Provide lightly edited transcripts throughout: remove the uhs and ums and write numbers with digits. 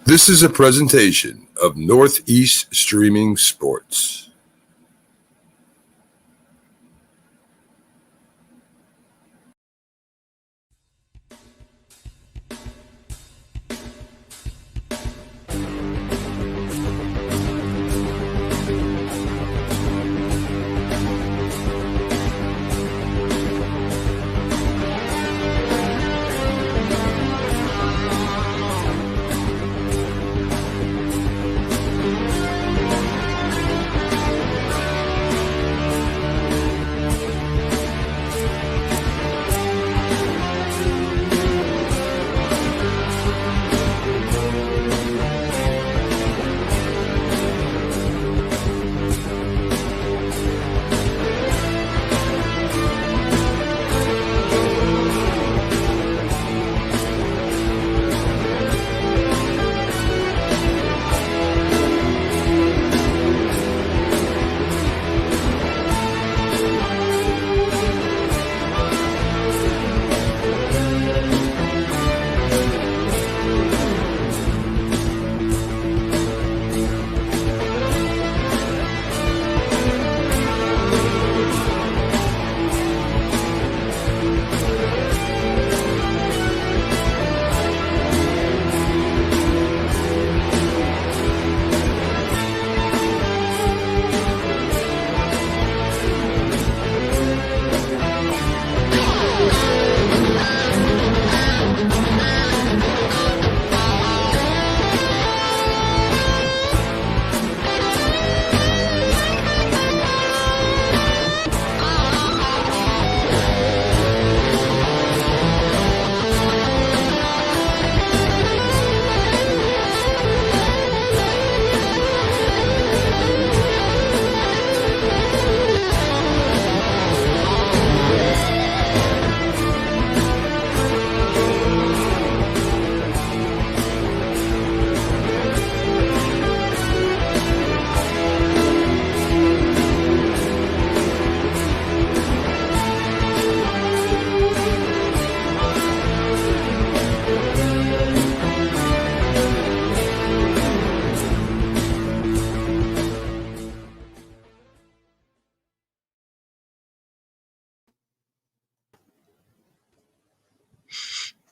This is a presentation of Northeast Streaming Sports.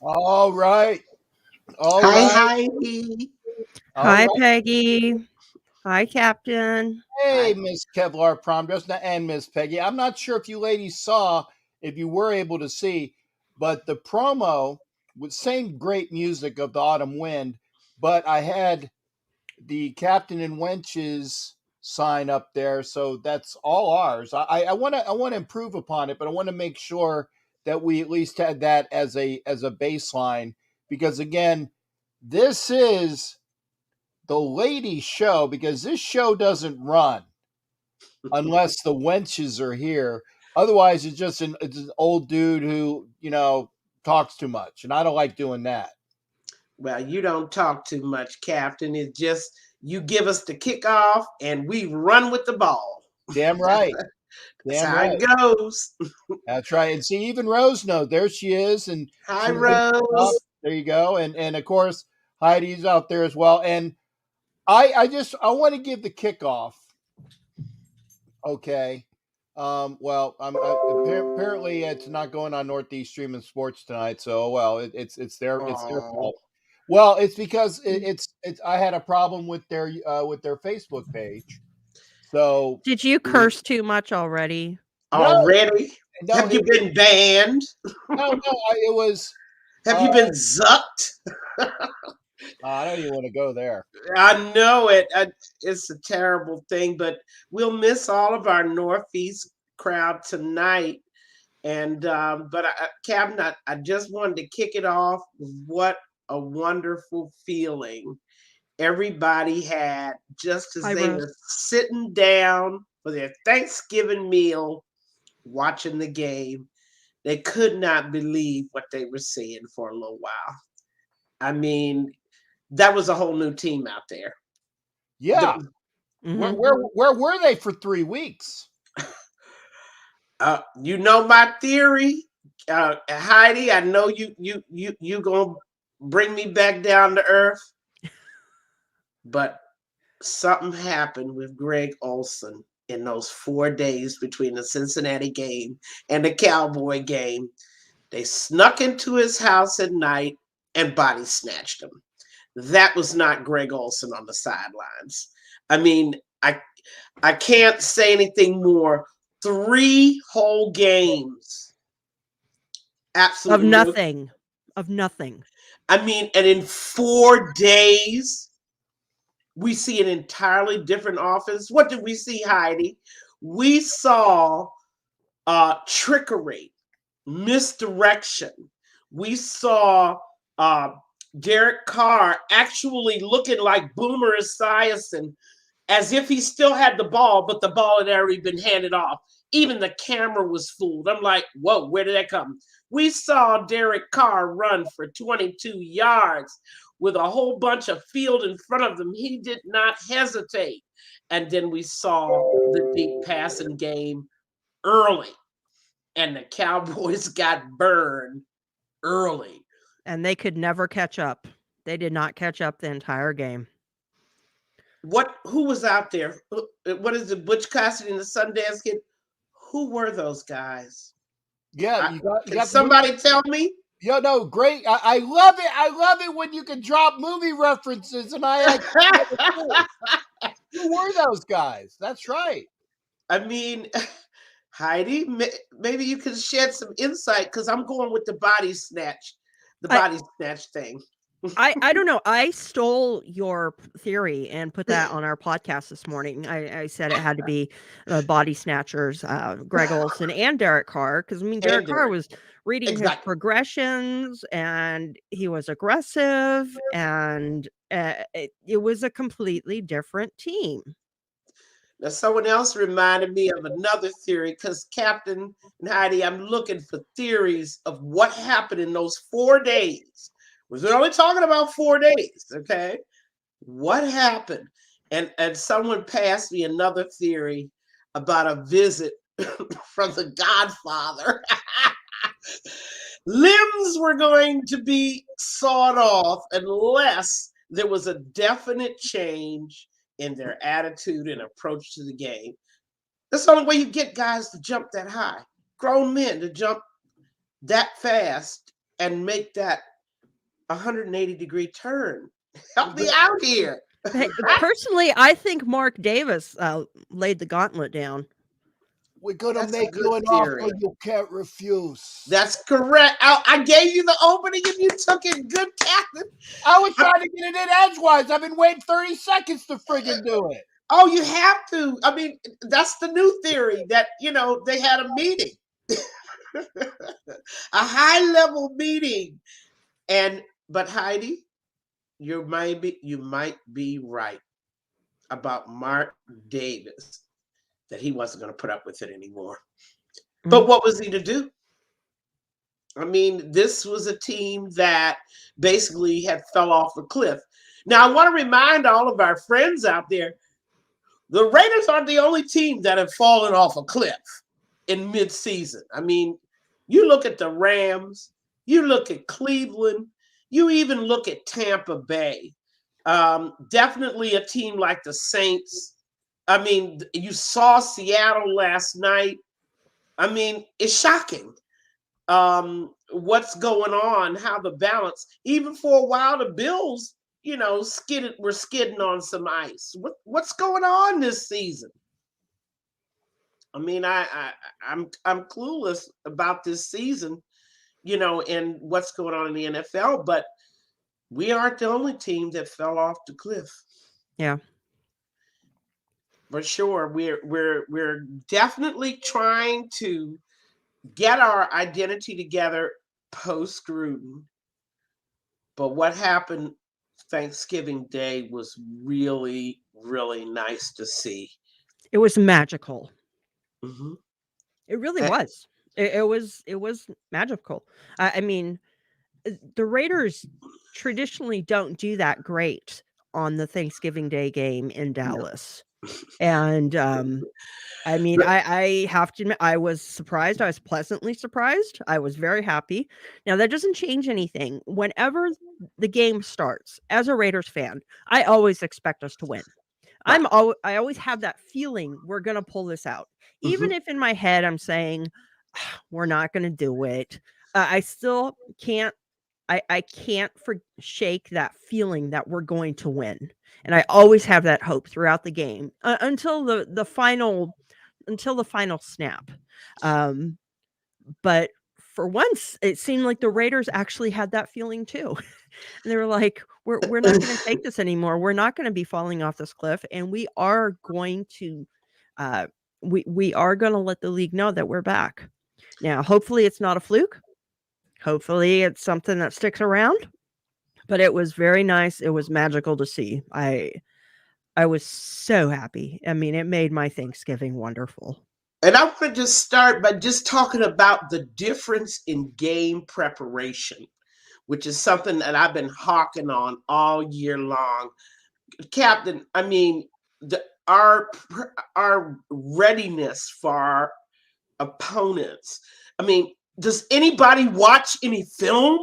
All right. Hi, Heidi. Hi, Peggy. Hi, Captain. Hey, Miss Kevlar Prom and Miss Peggy. I'm not sure if you ladies saw, if you were able to see, but the promo with same great music of the Autumn Wind, but I had the Captain and Wenches sign up there, so that's all ours. I want to improve upon it, but I want to make sure that we at least had that as a baseline, because again, this is the ladies show, because this show doesn't run unless the wenches are here. Otherwise, it's an old dude who talks too much, and I don't like doing that. Well, you don't talk too much, Captain. It's just you give us the kickoff and we run with the ball. Damn right. That's how it goes. That's right. And see, even Rose knows. There she is. And hi, Rose. There you go. And of course, Heidi's out there as well. And I want to give the kickoff. Okay. Apparently it's not going on Northeast Streaming Sports tonight. So it's their fault. Well, it's because it's I had a problem with their Facebook page. So did you curse too much already? Already? No, have you been banned? No, it was. Have you been zucked? I don't even want to go there. I know it. It's a terrible thing, but we'll miss all of our Northeast crowd tonight. And Captain, I just wanted to kick it off. What a wonderful feeling everybody had just as they were sitting down for their Thanksgiving meal, watching the game. They could not believe what they were seeing for a little while. I mean, that was a whole new team out there. Yeah. Where were they for 3 weeks? You know my theory, Heidi. I know you gonna bring me back down to earth. but something happened with Greg Olson in those 4 days between the Cincinnati game and the Cowboy game. They snuck into his house at night and body snatched him. That was not Greg Olson on the sidelines. I mean, I can't say anything more. 3 whole games. Absolutely. Of nothing. I mean, and in 4 days, we see an entirely different offense. What did we see, Heidi? We saw trickery, misdirection. We saw Derek Carr actually looking like Boomer Esiason, as if he still had the ball, but the ball had already been handed off. Even the camera was fooled. I'm like, whoa, where did that come? We saw Derek Carr run for 22 yards with a whole bunch of field in front of them. He did not hesitate. And then we saw the deep passing game early. And the Cowboys got burned early. And they could never catch up. They did not catch up the entire game. Who was out there? What is it? Butch Cassidy and the Sundance Kid? Who were those guys? Yeah, can somebody tell me? Yeah, no, great. I love it. I love it when you can drop movie references, and who were those guys? That's right. I mean, Heidi, maybe you can shed some insight, because I'm going with the body snatch thing. I don't know. I stole your theory and put that on our podcast this morning. I said it had to be the body snatchers, Greg Olson and Derek Carr, because Derek Carr was reading his progressions and he was aggressive, and it was a completely different team. Now, someone else reminded me of another theory, because Captain and Heidi, I'm looking for theories of what happened in those 4 days. We're only talking about 4 days, okay? What happened? And someone passed me another theory about a visit from the Godfather. Limbs were going to be sawed off unless there was a definite change in their attitude and approach to the game. That's the only way you get guys to jump that high. Grown men to jump that fast and make that 180-degree turn. Help me out here. Personally, I think Mark Davis laid the gauntlet down. We're going to make you an offer you can't refuse. That's correct. I gave you the opening and you took it. Good, Captain. I was trying to get it in edgewise. I've been waiting 30 seconds to friggin' do it. Oh, you have to. I mean, that's the new theory, that, they had a meeting. A high-level meeting. But Heidi, you might be right about Mark Davis, that he wasn't going to put up with it anymore. Mm-hmm. But what was he to do? I mean, this was a team that basically had fell off a cliff. Now, I want to remind all of our friends out there, the Raiders aren't the only team that have fallen off a cliff in midseason. I mean, you look at the Rams, you look at Cleveland, you even look at Tampa Bay. Definitely a team like the Saints. I mean, you saw Seattle last night. I mean, it's shocking what's going on, how the balance, even for a while, the Bills, were skidding on some ice. What's going on this season? I mean, I'm clueless about this season, and what's going on in the NFL, but we aren't the only team that fell off the cliff. Yeah. For sure. We're definitely trying to get our identity together post Gruden. But what happened Thanksgiving Day was really, really nice to see. It was magical. Mm-hmm. It really was. It was magical. I mean, the Raiders traditionally don't do that great on the Thanksgiving Day game in Dallas. And I mean, I have to admit, I was surprised. I was pleasantly surprised. I was very happy. Now, that doesn't change anything. Whenever the game starts, as a Raiders fan, I always expect us to win. Right. I always have that feeling we're gonna pull this out. Even if in my head I'm saying, we're not gonna do it, I still can't I can't shake that feeling that we're going to win, and I always have that hope throughout the game, until the final snap. But for once, it seemed like the Raiders actually had that feeling too. And they were like, "We're not gonna take this anymore. We're not gonna be falling off this cliff, and we are going to, uh, we are gonna let the league know that we're back." Now, hopefully, it's not a fluke. Hopefully, it's something that sticks around. But it was very nice. It was magical to see. I was so happy. I mean, it made my Thanksgiving wonderful. And I want to just start by just talking about the difference in game preparation, which is something that I've been hawking on all year long. Captain, I mean, our readiness for our opponents. I mean, does anybody watch any film?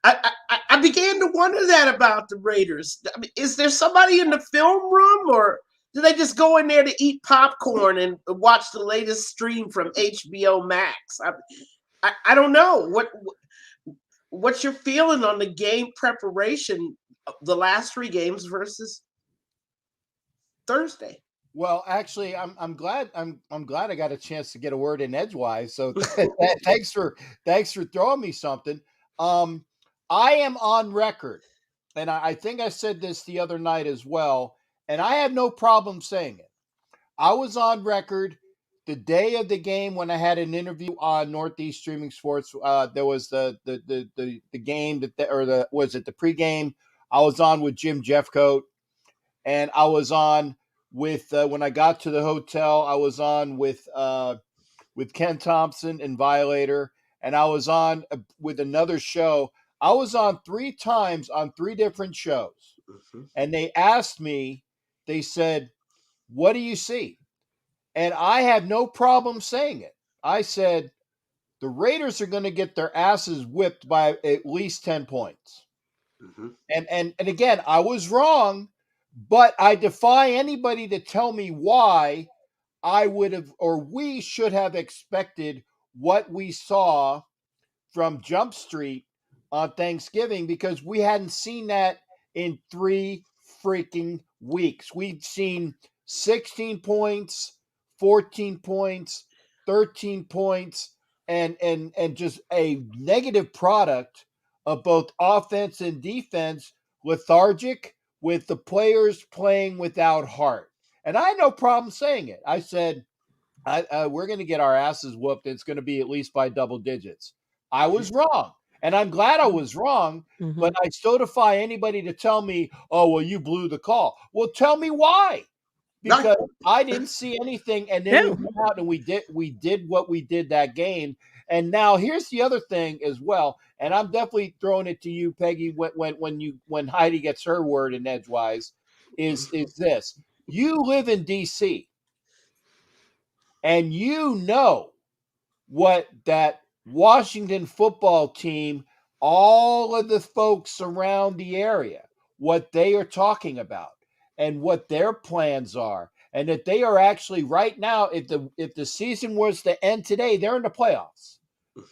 I began to wonder that about the Raiders. I mean, is there somebody in the film room, or do they just go in there to eat popcorn and watch the latest stream from HBO Max? I don't know. What's your feeling on the game preparation, the last 3 games versus Thursday? Well, actually, I'm glad I got a chance to get a word in edgewise. So thanks for throwing me something. I am on record, and I think I said this the other night as well, and I have no problem saying it. I was on record the day of the game when I had an interview on Northeast Streaming Sports. There was the game was it the pregame? I was on with Jim Jeffcoat, and I was on with when I got to the hotel. I was on with Ken Thompson and Violator, and I was on with another show. I was on 3 times on 3 different shows, and they asked me. They said, "What do you see?" And I have no problem saying it. I said, the Raiders are going to get their asses whipped by at least 10 points. And again, I was wrong, but I defy anybody to tell me why I would have or we should have expected what we saw from Jump Street on Thanksgiving, because we hadn't seen that in 3 freaking weeks. We've seen 16 points, 14 points, 13 points, and just a negative product of both offense and defense, lethargic, with the players playing without heart. And I had no problem saying it. I said, we're going to get our asses whooped. It's going to be at least by double digits. I was wrong. And I'm glad I was wrong, but I still defy anybody to tell me, oh, well, you blew the call. Well, tell me why. Because I didn't see anything, and then we went out and we did what we did that game. And now here's the other thing as well, and I'm definitely throwing it to you, Peggy, when Heidi gets her word in edgewise, is this. You live in DC, and you know what that Washington football team, all of the folks around the area, what they are talking about and what their plans are, and that they are actually right now, if the season was to end today, they're in the playoffs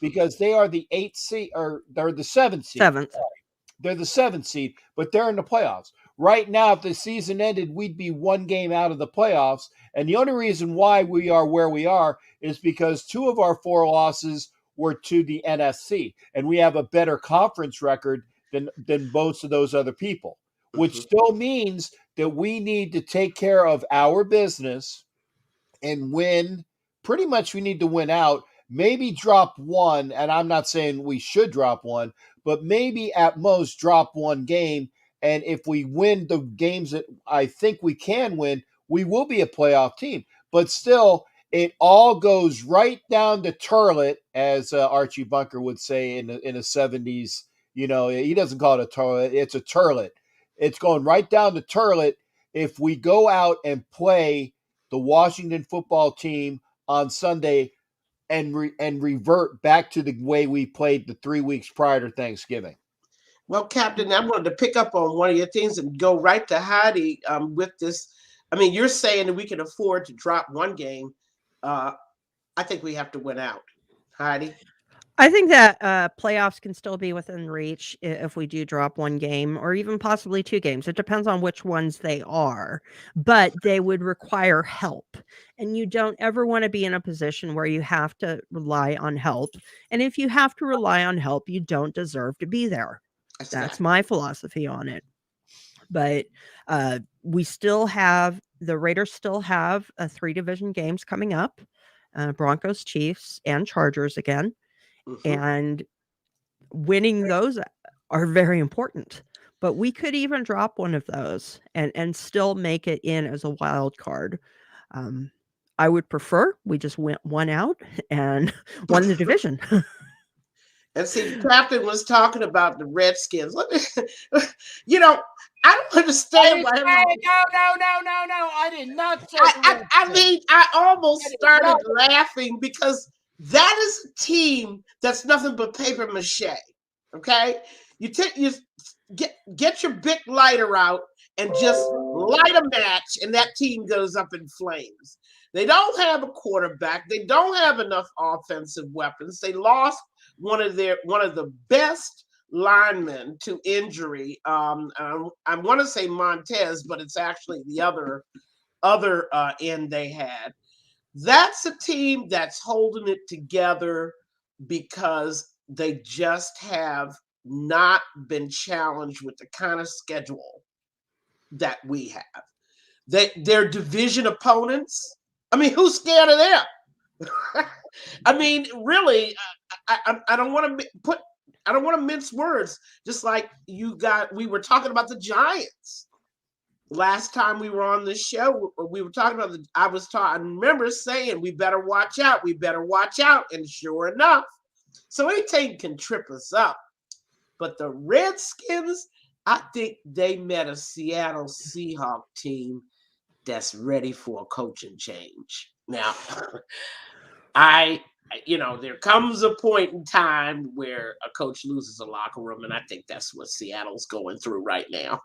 because they are the 8th seed, or they're the 7th seed. They're the 7th seed, but they're in the playoffs. Right now, if the season ended, we'd be 1 game out of the playoffs. And the only reason why we are where we are is because 2 of our 4 losses were to the NFC. And we have a better conference record than most of those other people, which still means that we need to take care of our business and win. Pretty much we need to win out. Maybe drop 1, and I'm not saying we should drop 1, but maybe at most drop 1 game. And if we win the games that I think we can win, we will be a playoff team. But still, it all goes right down the turlet, as Archie Bunker would say in the 70s. You know, he doesn't call it a turlet; it's a turlet. It's going right down the turlet if we go out and play the Washington football team on Sunday and revert back to the way we played the 3 weeks prior to Thanksgiving. Well, Captain, I wanted to pick up on one of your things and go right to Heidi with this. I mean, you're saying that we can afford to drop one game. I think we have to win out. Heidi? I think that playoffs can still be within reach if we do drop one game or even possibly 2 games. It depends on which ones they are, but they would require help. And you don't ever want to be in a position where you have to rely on help. And if you have to rely on help, you don't deserve to be there. That's my philosophy on it. But we still have, the Raiders still have 3 division games coming up, Broncos, Chiefs, and Chargers again. And winning those are very important. But we could even drop one of those and still make it in as a wild card. I would prefer we just went one out and won the division. And see, the captain was talking about the Redskins. You know, I don't understand why. No. I did not say I mean, I almost started laughing because that is a team that's nothing but paper mache. Okay, you get your big lighter out and just light a match, and that team goes up in flames. They don't have a quarterback. They don't have enough offensive weapons. They lost one of the best linemen to injury. I want to say Montez, but it's actually the other end they had. That's a team that's holding it together because they just have not been challenged with the kind of schedule that we have. They're division opponents. I mean, who's scared of them? I mean, really, I don't want to mince words. Just like we were talking about the Giants last time we were on this show. We were talking about I remember saying we better watch out. We better watch out, and sure enough, so anything can trip us up. But the Redskins, I think they met a Seattle Seahawks team that's ready for a coaching change. Now, there comes a point in time where a coach loses a locker room, and I think that's what Seattle's going through right now.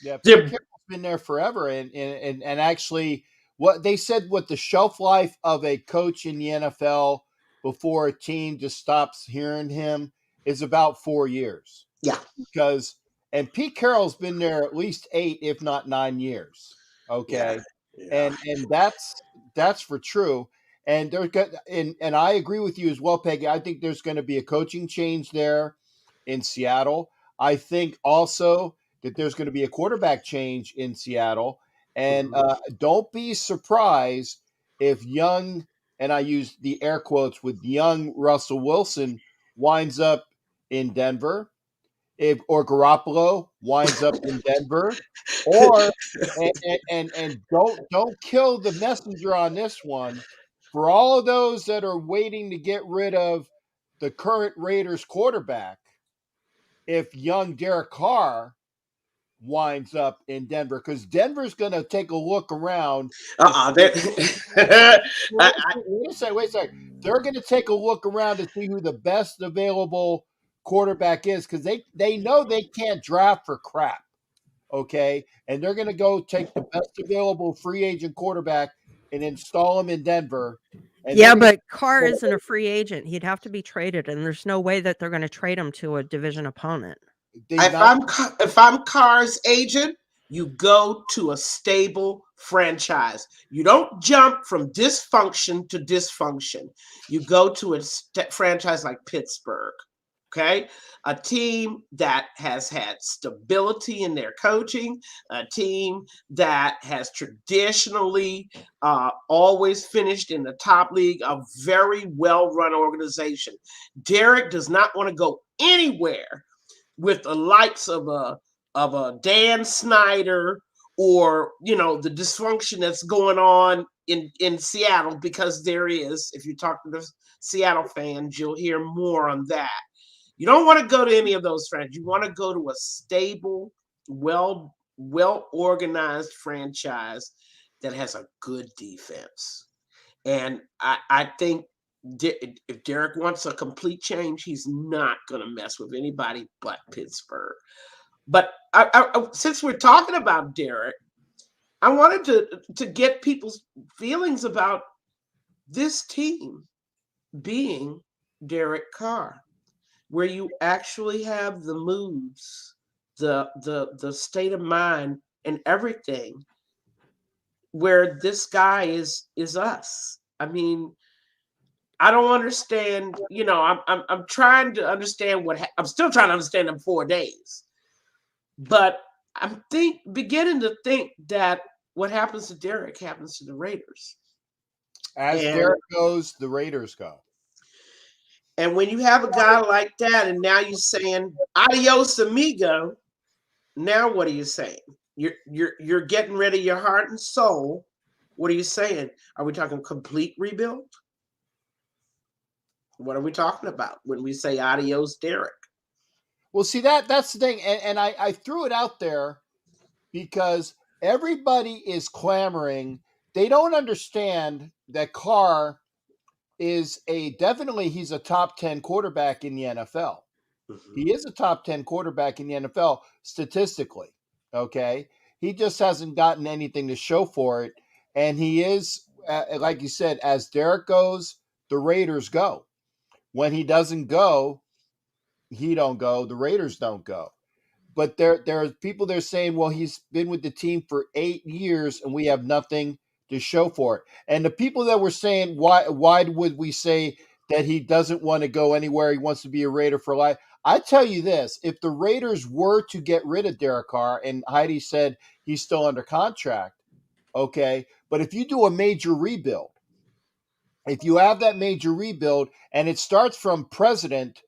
Yeah, Carroll's been there forever, and actually, what they said, what the shelf life of a coach in the NFL before a team just stops hearing him is about 4 years. Yeah, and Pete Carroll's been there at least 8, if not 9 years. Okay, yeah. And that's for true. And and I agree with you as well, Peggy. I think there's going to be a coaching change there in Seattle. I think also that there's going to be a quarterback change in Seattle. And don't be surprised if young, and I use the air quotes with young Russell Wilson winds up in Denver, or Garoppolo winds up in Denver, or and don't kill the messenger on this one. For all of those that are waiting to get rid of the current Raiders quarterback, if young Derek Carr winds up in Denver, because Denver's going to take a look around. Wait a second. They're going to take a look around to see who the best available quarterback is, because they know they can't draft for crap. Okay. And they're going to go take the best available free agent quarterback and install him in Denver. But Carr isn't a free agent. He'd have to be traded, and there's no way that they're going to trade him to a division opponent. If I'm Carr's agent, you go to a stable franchise. You don't jump from dysfunction to dysfunction. You go to a franchise like Pittsburgh. Okay, a team that has had stability in their coaching, a team that has traditionally always finished in the top league, a very well-run organization. Derek does not want to go anywhere with the likes of a Dan Snyder or the dysfunction that's going on in Seattle, because there is. If you talk to the Seattle fans, you'll hear more on that. You don't want to go to any of those friends. You want to go to a stable, well well-organized franchise that has a good defense. And I think if Derek wants a complete change, he's not going to mess with anybody but Pittsburgh. But since we're talking about Derek, I wanted to get people's feelings about this team being Derek Carr, where you actually have the moves, the state of mind, and everything, where this guy is us. I mean, I don't understand. You know, I'm trying to understand I'm still trying to understand them 4 days, but I'm beginning to think that what happens to Derek happens to the Raiders. As Derek goes, the Raiders go. And when you have a guy like that, and now you're saying adios amigo, now what are you saying? You're getting rid of your heart and soul. What are you saying? Are we talking complete rebuild? What are we talking about when we say adios, Derek? Well, see, that's the thing. And I threw it out there because everybody is clamoring. They don't understand that Carr is definitely he's a top 10 quarterback in the NFL. Mm-hmm. He is a top 10 quarterback in the NFL statistically. Okay. He just hasn't gotten anything to show for it. And he is, like you said, as Derek goes, the Raiders go. When he doesn't go, he don't go. The Raiders don't go. But there are people there saying, well, he's been with the team for 8 years and we have nothing to show for it. And the people that were saying, why would we say that he doesn't want to go anywhere? He wants to be a Raider for life. I tell you this, if the Raiders were to get rid of Derek Carr, and Heidi said he's still under contract, okay, but if you do a major rebuild, if you have that major rebuild and it starts from president,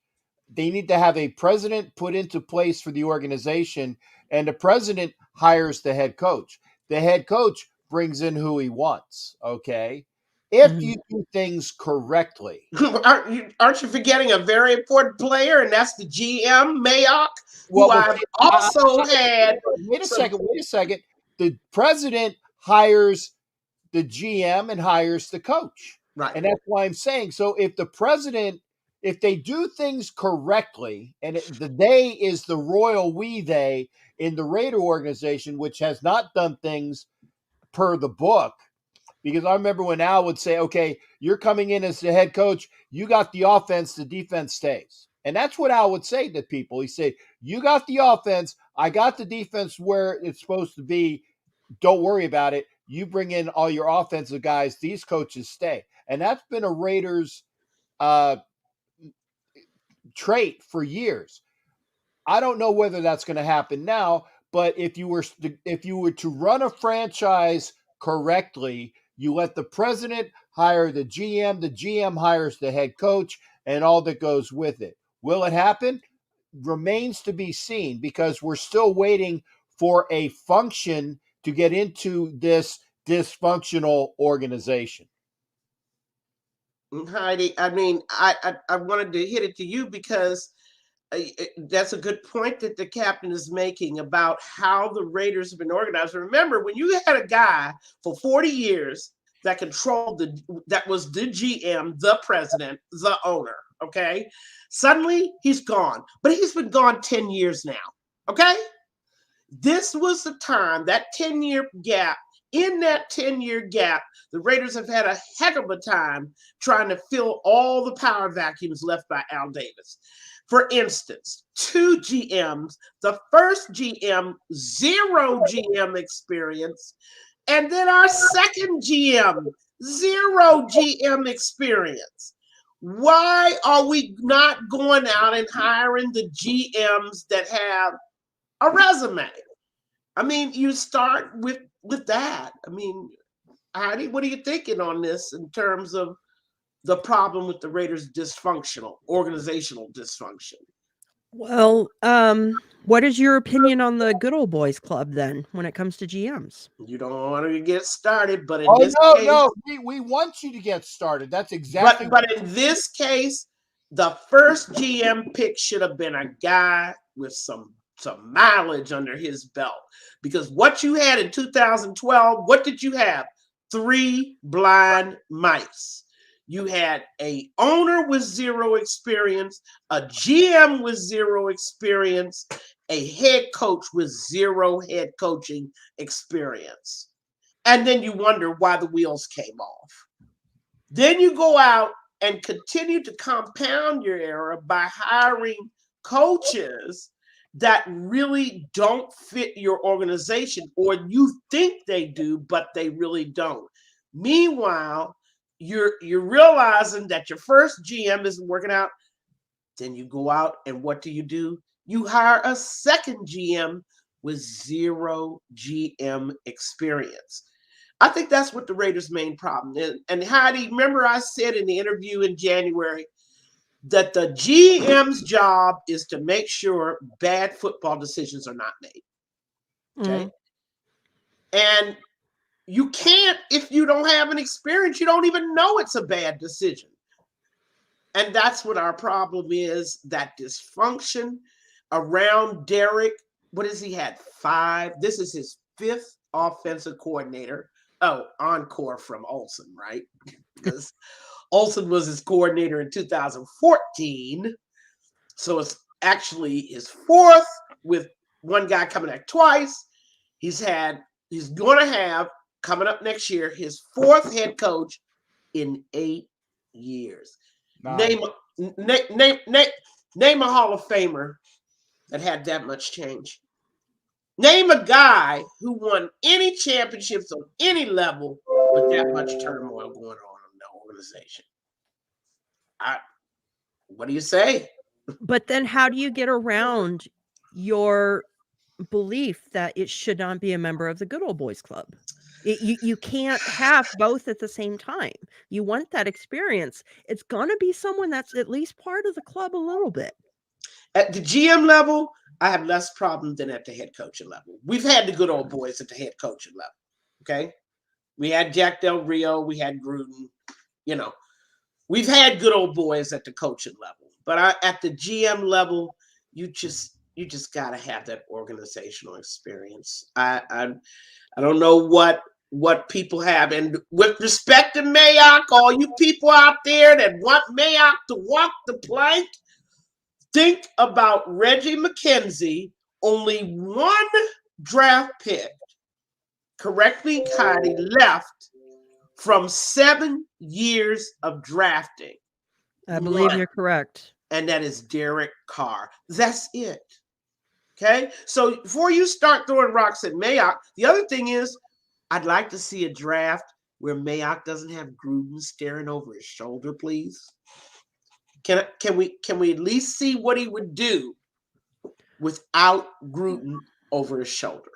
they need to have a president put into place for the organization, and the president hires the head coach. The head coach brings in who he wants, okay? If you do things correctly. Aren't you forgetting a very important player, and that's the GM, Mayock, who I've also had. Wait a second. The president hires the GM and hires the coach. Right. And that's why I'm saying, so if the president, if they do things correctly, and the they is the royal we they in the Raider organization, which has not done things per the book, because I remember when Al would say, okay, you're coming in as the head coach, you got the offense, the defense stays. And that's what Al would say to people. He'd say, you got the offense, I got the defense where it's supposed to be, don't worry about it. You bring in all your offensive guys, these coaches stay. And that's been a Raiders trait for years. I don't know whether that's going to happen now, but if you were to run a franchise correctly, you let the president hire the GM hires the head coach, and all that goes with it. Will it happen? Remains to be seen, because we're still waiting for a function to get into this dysfunctional organization. Heidi, I mean, I wanted to hit it to you because that's a good point that the captain is making about how the Raiders have been organized. Remember, when you had a guy for 40 years that controlled that was the GM, the president, the owner, okay? Suddenly he's gone, but he's been gone 10 years now, okay? This was the time, that 10-year gap. In that 10-year gap, the Raiders have had a heck of a time trying to fill all the power vacuums left by Al Davis. For instance, 2 GMs, the first GM, 0 GM experience, and then our second GM, 0 GM experience. Why are we not going out and hiring the GMs that have a resume? I mean, you start with that. I mean, Heidi, what are you thinking on this in terms of the problem with the Raiders' organizational dysfunction? Well, what is your opinion on the good old boys club then when it comes to GMs? You don't want to get started, but in this case, no, we want you to get started. That's exactly. But in this case, the first GM pick should have been a guy with some some mileage under his belt. Because what you had in 2012, what did you have? 3 blind mice. You had a owner with 0 experience, a GM with 0 experience, a head coach with 0 head coaching experience. And then you wonder why the wheels came off. Then you go out and continue to compound your error by hiring coaches that really don't fit your organization, or you think they do, but they really don't. Meanwhile, you're realizing that your first GM isn't working out. Then you go out and what do? You hire a second GM with 0 GM experience. I think that's what the Raiders' main problem is. And Heidi, remember I said in the interview in January that the GM's job is to make sure bad football decisions are not made. Okay. And you can't, if you don't have an experience, you don't even know it's a bad decision. And that's what our problem is, that dysfunction around Derek. What has he had? 5. This is his 5th offensive coordinator. Oh, encore from Olsen, right? Because Olsen was his coordinator in 2014. So it's actually his 4th, with one guy coming back twice. He's going to have, coming up next year, his 4th head coach in 8 years. Nice. Name a Hall of Famer that had that much change. Name a guy who won any championships on any level with that much turmoil going on in the organization. What do you say? But then how do you get around your belief that it should not be a member of the good old boys club? You can't have both at the same time. You want that experience. It's going to be someone that's at least part of the club a little bit. At the GM level, I have less problem than at the head coaching level. We've had the good old boys at the head coaching level. Okay. We had Jack Del Rio. We had Gruden. We've had good old boys at the coaching level. But at the GM level, you just got to have that organizational experience. I don't know what people have. And with respect to Mayock, all you people out there that want Mayock to walk the plank, think about Reggie McKenzie, only 1 draft pick, correct me, Heidi, left from 7 years of drafting. I believe you're correct. And that is Derek Carr. That's it. Okay? So before you start throwing rocks at Mayock, the other thing is, I'd like to see a draft where Mayock doesn't have Gruden staring over his shoulder, please. Can we at least see what he would do without Gruden over his shoulder?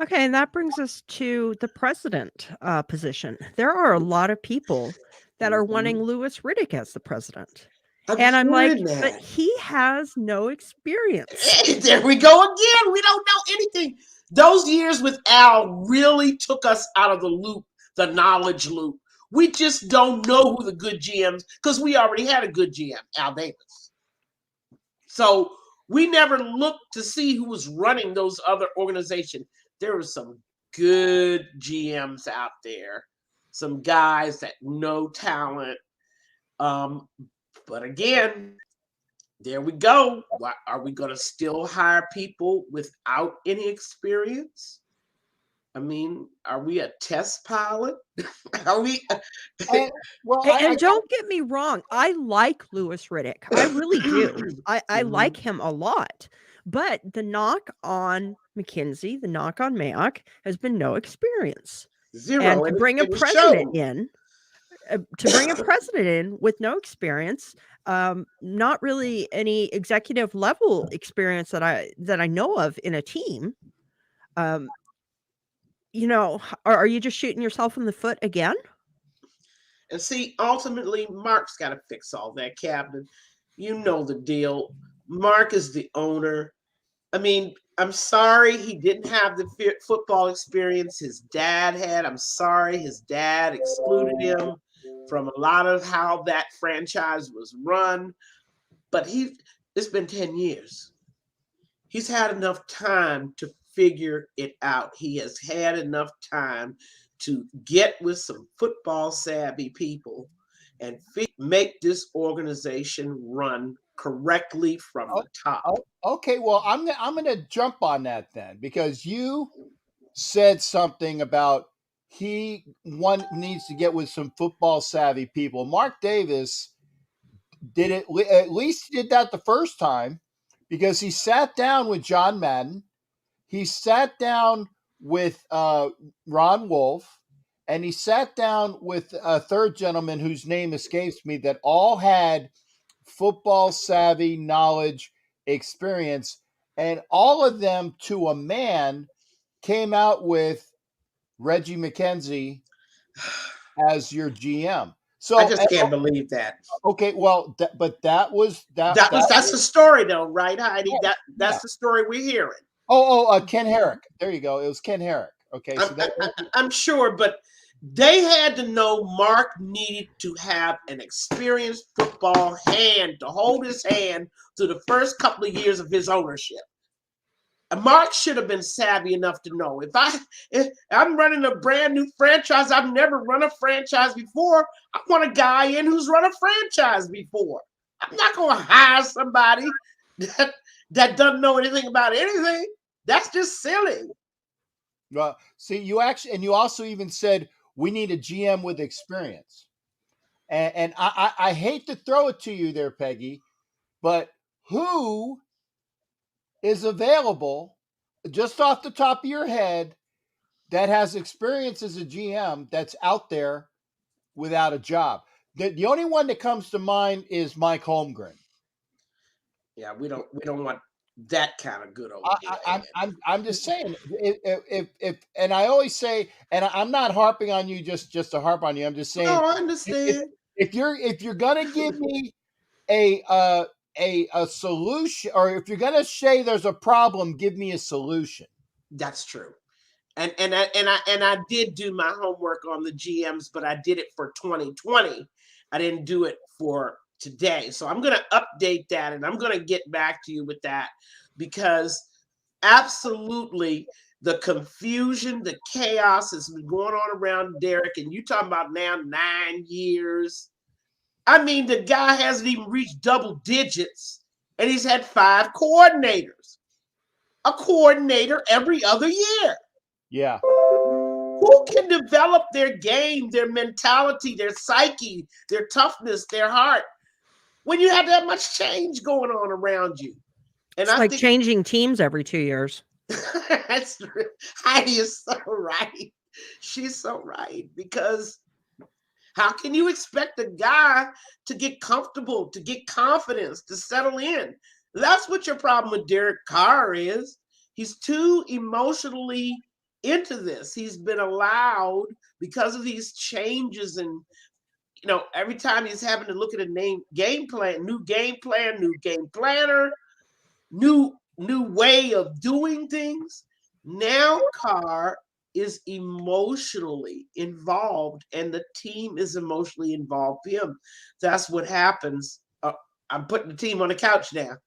Okay, and that brings us to the president position. There are a lot of people that are wanting Louis Riddick as the president. I'm like, but he has no experience. There we go again. We don't know anything. Those years with Al really took us out of the loop, the knowledge loop. We just don't know who the good GMs, because we already had a good GM, Al Davis. So we never looked to see who was running those other organizations. There were some good GMs out there, some guys that know talent. But again, there we go. Are we going to still hire people without any experience? I mean, are we a test pilot? Are we? And don't get me wrong. I like Louis Riddick. I really do. I like him a lot. But the knock on McKenzie, the knock on Mayock has been no experience. 0. And to bring a president in, with no experience, not really any executive level experience that I know of in a team. Are you just shooting yourself in the foot again? And see, ultimately, Mark's got to fix all that, Captain. You know the deal. Mark is the owner. I mean, I'm sorry he didn't have the football experience his dad had. I'm sorry his dad excluded him from a lot of how that franchise was run. But it's been 10 years. He's had enough time to figure it out. He has had enough time to get with some football savvy people and make this organization run correctly from the top. Okay, well, I'm going to jump on that then, because you said something about one needs to get with some football savvy people. Mark Davis did it, at least he did that the first time, because he sat down with John Madden, he sat down with Ron Wolf, and he sat down with a third gentleman whose name escapes me, that all had football savvy knowledge, experience, and all of them to a man came out with Reggie McKenzie as your GM. So I just can't believe that. Okay, well, that's the story, though, right, Heidi? That's the story we're hearing. Ken Herrick. There you go. It was Ken Herrick. Okay, so I'm sure, but they had to know Mark needed to have an experienced football hand to hold his hand through the first couple of years of his ownership. And Mark should have been savvy enough to know, if I'm running a brand new franchise, I've never run a franchise before, I want a guy in who's run a franchise before. I'm not going to hire somebody that doesn't know anything about anything. That's just silly. Well, see, you also even said we need a GM with experience. And I hate to throw it to you there, Peggy, but who is available just off the top of your head that has experience as a GM that's out there without a job? The only one that comes to mind is Mike Holmgren. Yeah, we don't want that kind of good old. I'm just saying, if and I always say, and I'm not harping on you just to harp on you. I'm just saying. No, I understand. If you're gonna give me a solution, or if you're gonna say there's a problem, give me a solution. That's true. And I did do my homework on the GMs, but I did it for 2020. I didn't do it for today. So I'm going to update that, and I'm going to get back to you with that, because absolutely the confusion, the chaos has been going on around Derek, and you talking about now 9 years. I mean, the guy hasn't even reached double digits, and he's had 5 coordinators. A coordinator every other year. Yeah. Who can develop their game, their mentality, their psyche, their toughness, their heart, when you have that much change going on around you? And it's like changing teams every 2 years. Heidi is so right. She's so right, because how can you expect a guy to get comfortable, to get confidence, to settle in? That's what your problem with Derek Carr is. He's too emotionally into this. He's been allowed, because of these changes, and every time he's having to look at a game plan, new game planner, new way of doing things. Now Carr is emotionally involved, and the team is emotionally involved with him. That's what happens. I'm putting the team on the couch now.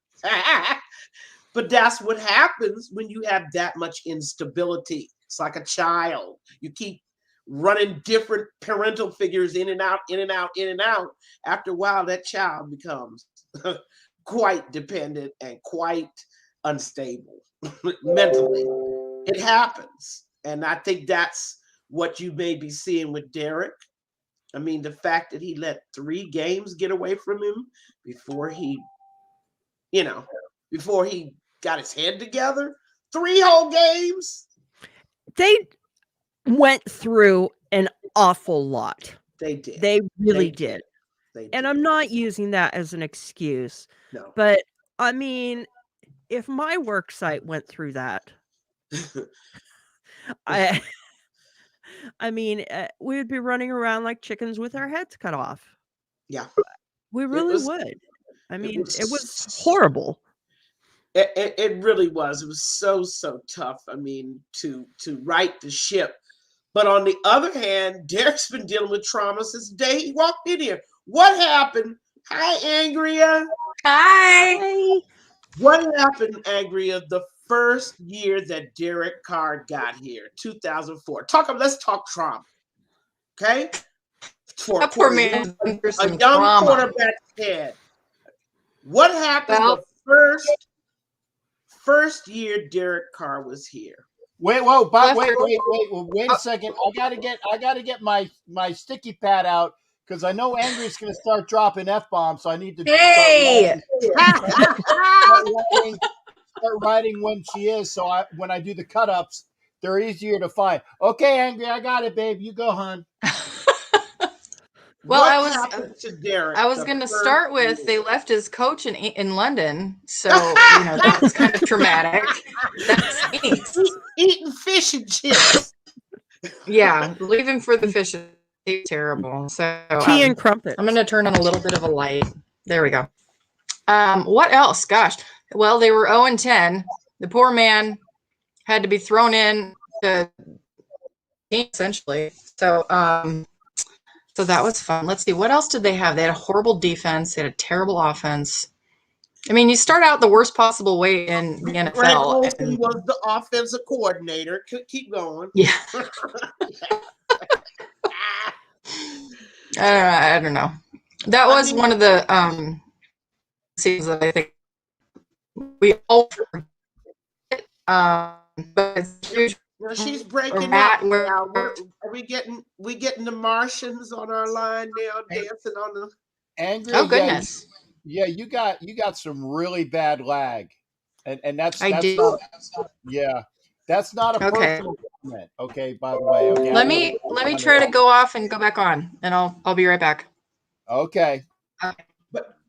But that's what happens when you have that much instability. It's like a child. You keep running different parental figures in and out, in and out, in and out. After a while, that child becomes quite dependent and quite unstable mentally. It happens. And I think that's what you may be seeing with Derek. I mean, the fact that he let 3 games get away from him before he got his head together. 3 whole games. They went through an awful lot. They did. They really did. And I'm not using that as an excuse. No. But I mean, if my work site went through that, I mean, we would be running around like chickens with our heads cut off. Yeah. We really would. I mean, it was horrible. It really was. It was so tough. I mean, to right the ship. But on the other hand, Derek's been dealing with trauma since the day he walked in here. What happened? Hi, Angria. Hi. What happened, Angria, the first year that Derek Carr got here, 2004? Let's talk trauma, okay? That poor man went through A some young trauma. quarterback's head. What happened Well, the first year Derek Carr was here? Wait a second. I gotta get my sticky pad out because I know Angry's gonna start dropping F-bombs, so I need to hey, start writing when she is, so when I do the cut-ups, they're easier to find. Okay, Angry, I got it, babe. You go, hon. well, What happened to Derek? I was going to start with they left his coach in London, so that's kind of traumatic. That stinks. Eating fish and chips. Yeah, leaving for the fish is terrible. So Tea and crumpets. I'm going to turn on a little bit of a light. There we go. What else? Gosh, well, they were 0-10. The poor man had to be thrown in to essentially. So so that was fun. Let's see, what else did they have? They had a horrible defense. They had a terrible offense. I mean, you start out the worst possible way in the NFL. Greg Olsen was the offensive coordinator. Keep going. Yeah. I don't know. That was one of the seasons that I think we all forget. But it's huge. Now she's breaking Matt, up. Now. Are we getting the Martians on our line now, dancing on the? Angry. Oh goodness. Yeah, you got some really bad lag, and that's I do. That's not a personal comment. Okay, by the way. Okay, let me try to go off and go back on, and I'll be right back. Okay.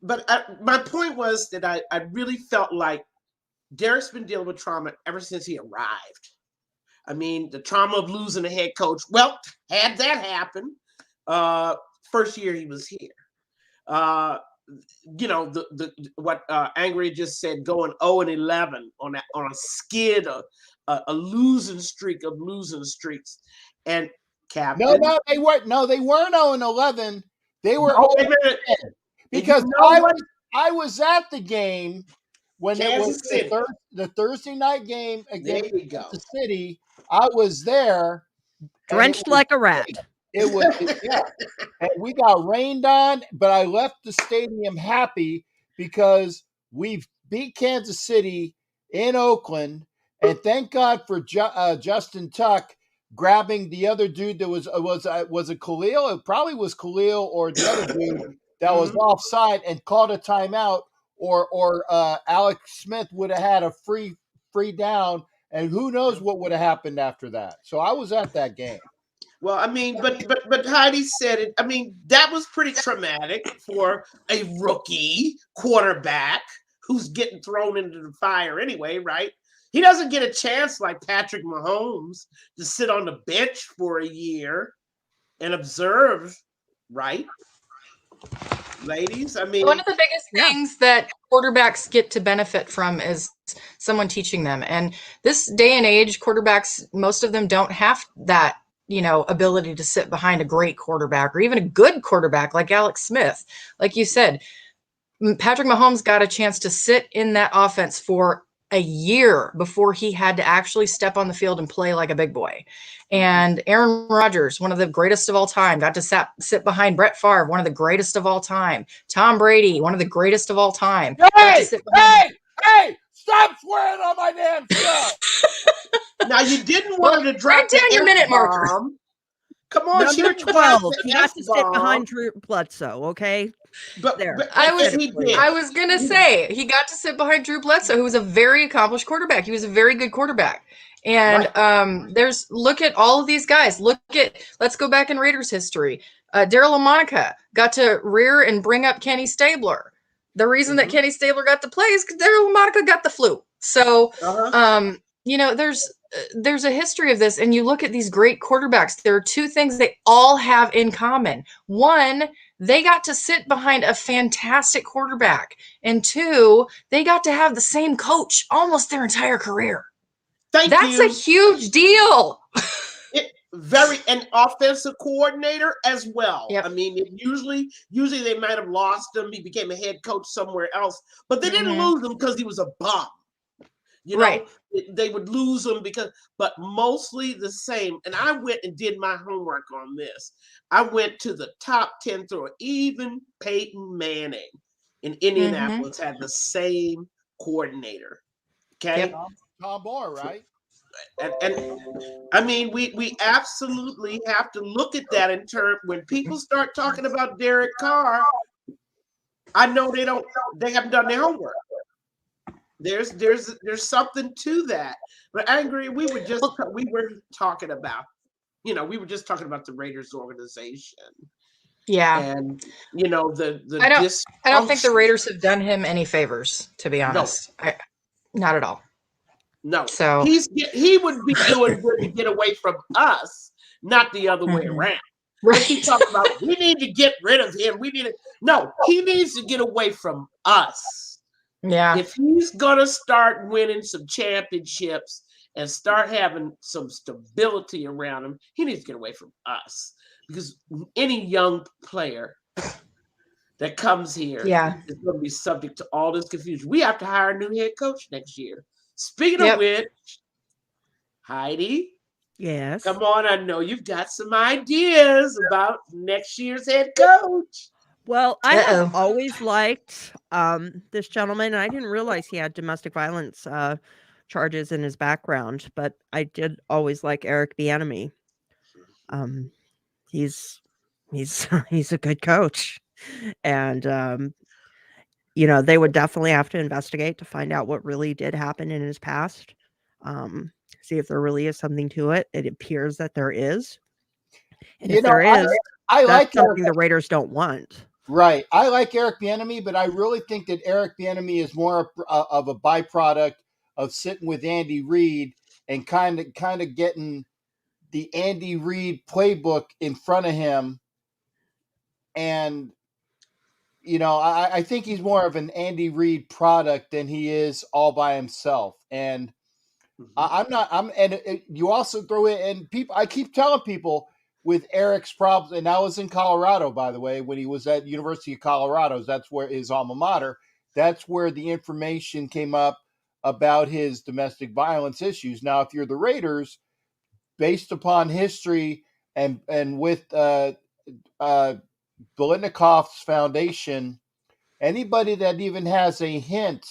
But my point was that I really felt like Derek's been dealing with trauma ever since he arrived. I mean, the trauma of losing a head coach. Well, had that happen, first year he was here. What Angria just said, going 0-11 on a skid, a losing streak of losing streaks, and Captain. No, they weren't. No, they weren't 0-11. They were because I was at the game when Kansas it was the Thursday night game against the City. I was there, drenched like a rat. It was and we got rained on, but I left the stadium happy because we beat Kansas City in Oakland, and thank God for Justin Tuck grabbing the other dude that was it Khalil? It probably was Khalil or the other dude that was offside and called a timeout, or Alex Smith would have had a free down, and who knows what would have happened after that. So I was at that game. Well, I mean, but Heidi said it. I mean, that was pretty traumatic for a rookie quarterback who's getting thrown into the fire anyway, right? He doesn't get a chance like Patrick Mahomes to sit on the bench for a year and observe, right? Ladies, I mean, one of the biggest things that quarterbacks get to benefit from is someone teaching them. And this day and age, quarterbacks, most of them don't have that, ability to sit behind a great quarterback or even a good quarterback like Alex Smith. Like you said, Patrick Mahomes got a chance to sit in that offense for a year before he had to actually step on the field and play like a big boy. And Aaron Rodgers, one of the greatest of all time, got to sit behind Brett Favre, one of the greatest of all time. Tom Brady, one of the greatest of all time. Hey, stop swearing on my damn show. Now you didn't want to drop right down your minute marker. Come on, Number 12. You got to sit behind Drew Bledsoe, okay? But I was gonna say he got to sit behind Drew Bledsoe, who was a very accomplished quarterback. He was a very good quarterback. And look at all of these guys. Let's go back in Raiders history. Daryl LaMonica got to rear and bring up Kenny Stabler. The reason that Kenny Stabler got to play is because Daryl LaMonica got the flu. So, there's a history of this, and you look at these great quarterbacks. There are two things they all have in common. One, they got to sit behind a fantastic quarterback, and two, they got to have the same coach almost their entire career. That's a huge deal. very an offensive coordinator as well. Yep. I mean, usually they might have lost him. He became a head coach somewhere else, but they didn't lose him because he was a bum. You know, Right. they would lose him but mostly the same. And I went and did my homework on this. I went to the top 10 thrower. Even Peyton Manning in Indianapolis had the same coordinator. Okay. Yep. Tom Moore, right? And I mean, we absolutely have to look at that in terms when people start talking about Derek Carr. I know they haven't done their homework. There's something to that. But Angria, we were talking about, we were just talking about the Raiders organization. Yeah. And the I don't think the Raiders have done him any favors, to be honest. Not at all. No. So he would be doing good to get away from us, not the other way around. Right. Keep talking about we need to get rid of him. He needs to get away from us. Yeah. If he's gonna start winning some championships and start having some stability around him, he needs to get away from us. Because any young player that comes here is going to be subject to all this confusion. We have to hire a new head coach next year. Speaking of which, Heidi, Yes. come on, I know you've got some ideas about next year's head coach. Well, I have always liked this gentleman, and I didn't realize he had domestic violence charges in his background, but I did always like Eric Bieniemy. He's he's a good coach, and they would definitely have to investigate to find out what really did happen in his past. See if there really is something to it. It appears that there is, and if there is, I that's like something the Raiders don't want. Right. I like Eric Bieniemy, but I really think that Eric Bieniemy is more of a byproduct of sitting with Andy Reid and kind of getting the Andy Reid playbook in front of him. And, I think he's more of an Andy Reid product than he is all by himself. And you also throw it, and people, I keep telling people, with Eric's problems, and that was in Colorado, by the way, when he was at University of Colorado. That's where his alma mater. That's where the information came up about his domestic violence issues. Now, if you're the Raiders, based upon history and with Biletnikoff's foundation, anybody that even has a hint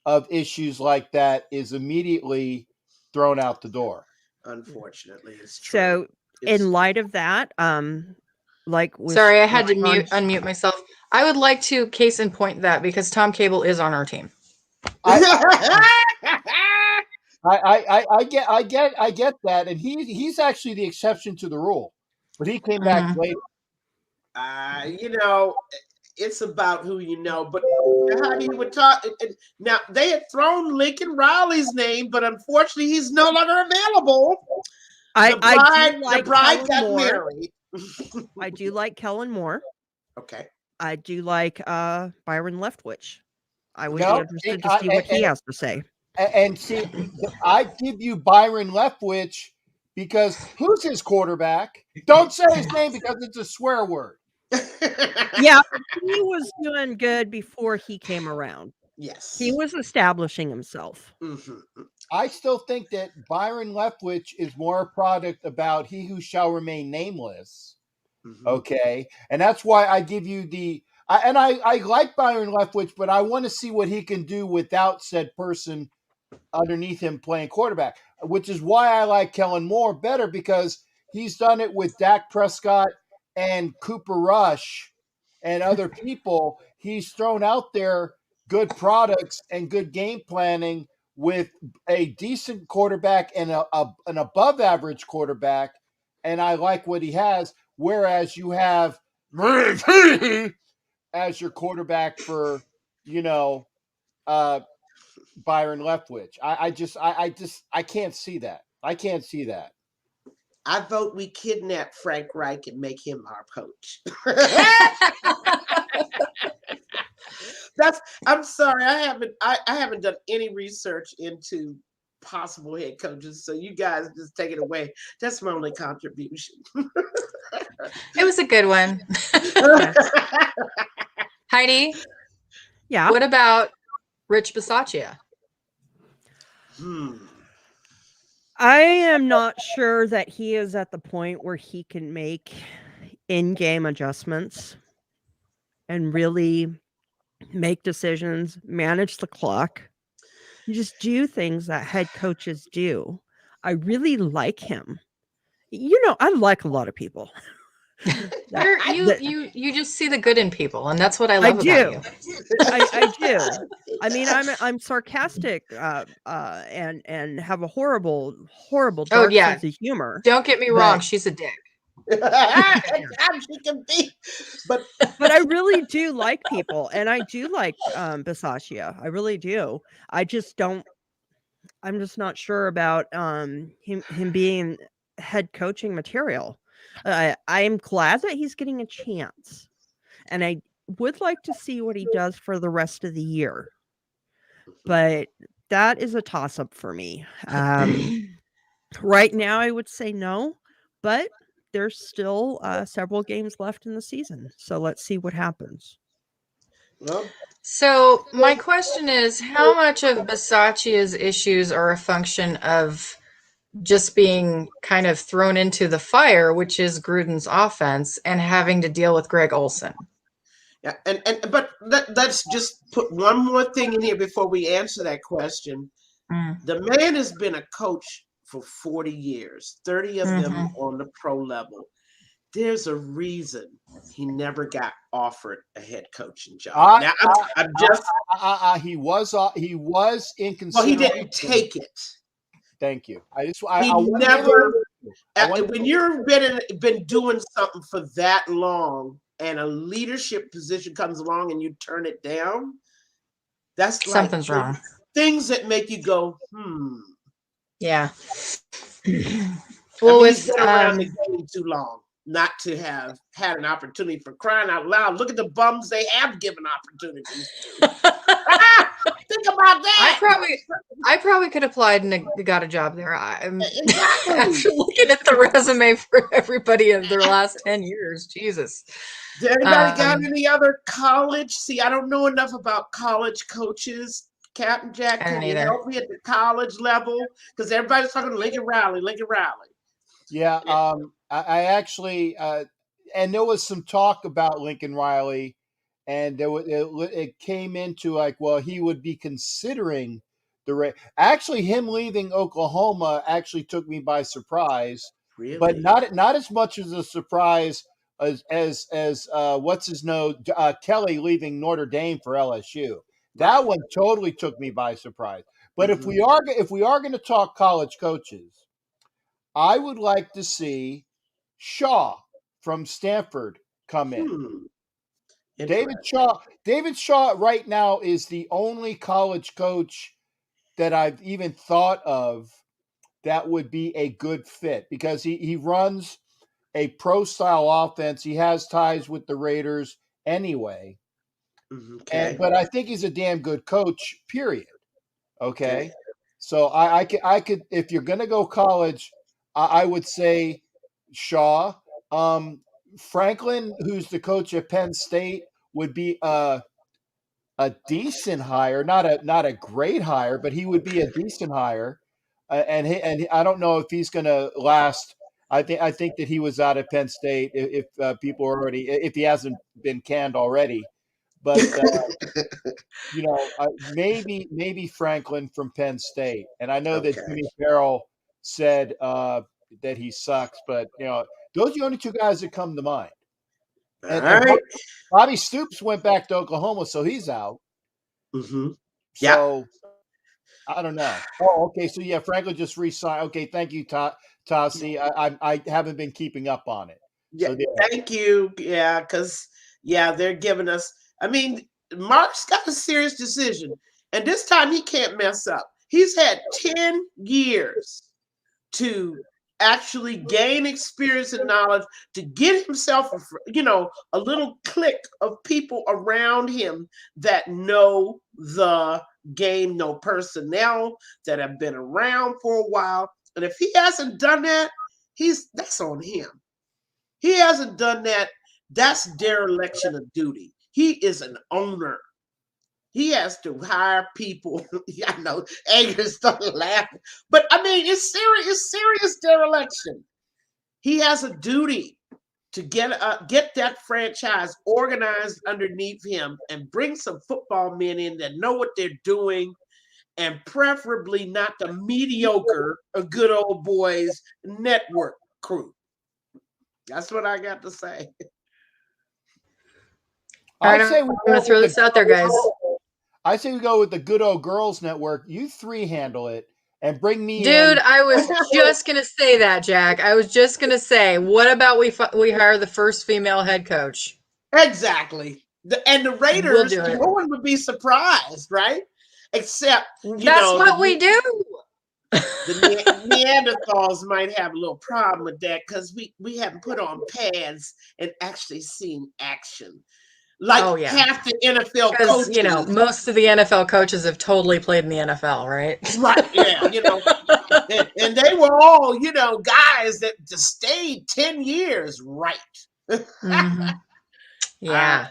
of issues like that is immediately thrown out the door. Unfortunately, it's true. So, in light of that, sorry, I had to unmute myself. I would like to case in point that because Tom Cable is on our team. I get that, and he's actually the exception to the rule, but he came back later. It's about who you know, but how do you would talk? Now they had thrown Lincoln Riley's name, but unfortunately, he's no longer available. The bride got married. I do like Kellen Moore. Okay. I do like Byron Leftwich. I would be interested to see what he has to say. And see, I give you Byron Leftwich because who's his quarterback? Don't say his name because it's a swear word. Yeah, he was doing good before he came around. Yes. He was establishing himself. Mm-hmm. I still think that Byron Leftwich is more a product about he who shall remain nameless. Mm-hmm. Okay. And that's why I give you I like Byron Leftwich, but I want to see what he can do without said person underneath him playing quarterback, which is why I like Kellen Moore better because he's done it with Dak Prescott and Cooper Rush and other people. He's thrown out there good products and good game planning with a decent quarterback and an above average quarterback. And I like what he has. Whereas you have as your quarterback for, Byron Leftwich. I can't see that. I can't see that. I vote we kidnap Frank Reich and make him our coach. I'm sorry. I haven't done any research into possible head coaches. So you guys just take it away. That's my only contribution. It was a good one. Heidi, Yeah. what about Rich Bisaccia? I am not sure that he is at the point where he can make in-game adjustments and really make decisions, manage the clock, and just do things that head coaches do. I really like him. I like a lot of people. You just see the good in people, and that's what I love about you. I do. I mean, I'm sarcastic and have a horrible dark sense of humor. Don't get me wrong, she's a dick. She can be, but I really do like people, and I do like Bisaccia. I really do. I'm just not sure about him being head coaching material. I am glad that he's getting a chance, and I would like to see what he does for the rest of the year. But that is a toss-up for me. Right now, I would say no, but there's still several games left in the season, so let's see what happens. well, So my question is, how much of Bisaccia's issues are a function of just being kind of thrown into the fire, which is Gruden's offense, and having to deal with Greg Olson? yeah, but let's just put one more thing in here before we answer that question. The man has been a coach for 40 years, 30 of them on the pro level. There's a reason he never got offered a head coaching job. Now, I'm just he was in consideration. well, he didn't take it. Thank you. When you've been doing something for that long and a leadership position comes along and you turn it down, that's something's wrong. Things that make you go, Yeah. Well, he's been around the game too long not to have had an opportunity. For crying out loud, look at the bums they have given opportunities to. Think about that. I probably could have applied and got a job there. Exactly. After looking at the resume for everybody of their last 10 years, Jesus. Does anybody got any other college? See, I don't know enough about college coaches. Captain Jack, can you help me at the college level? Because everybody's talking Lincoln Riley. Yeah, I actually, and there was some talk about Lincoln Riley, and it came into like, well, he would be considering actually him leaving Oklahoma actually took me by surprise, really? But not as much as a surprise as what's his name, Kelly leaving Notre Dame for LSU. That one totally took me by surprise. But if we are going to talk college coaches, I would like to see Shaw from Stanford come in. David Shaw right now is the only college coach that I've even thought of that would be a good fit because he runs a pro style offense. He has ties with the Raiders anyway. But I think he's a damn good coach, period. Okay. So I could, if you're going to go college, I would say Shaw. Franklin, who's the coach at Penn State, would be a decent hire, not a great hire, but he would be a decent hire. And I don't know if he's going to last. I think that he was out of Penn State if people are already, if he hasn't been canned already. But maybe Franklin from Penn State, and I know that Jimmy Farrell said that he sucks, but those are the only two guys that come to mind. And Bobby Stoops went back to Oklahoma, so he's out. So I don't know. Oh, okay. So yeah, Franklin just re-signed. Okay, thank you, Tassi. I haven't been keeping up on it. Yeah, so, thank you. Yeah, because they're giving us. I mean, Mark's got a serious decision, and this time he can't mess up. He's had 10 years to actually gain experience and knowledge, to get himself, a little clique of people around him that know the game, no personnel that have been around for a while. And if he hasn't done that, that's on him. He hasn't done that. That's dereliction of duty. He is an owner. He has to hire people. I know Angria started laughing, but I mean, it's serious dereliction. He has a duty to get that franchise organized underneath him and bring some football men in that know what they're doing, and preferably not the mediocre good old boys network crew. That's what I got to say. All right, I'm going to throw this out there, guys. I say we go with the Good Old Girls Network. You three handle it and bring me in. Dude, I was just going to say that, Jack. I was just going to say, what about we hire the first female head coach? Exactly. And the Raiders, no one would be surprised, right? Except, that's what we do. The Neanderthals might have a little problem with that because we haven't put on pads and actually seen action. Like half the NFL coaches. You know, most of the NFL coaches have totally played in the NFL, right? Right, yeah, you know. and they were all, you know, guys that just stayed 10 years, right? Mm-hmm. Yeah.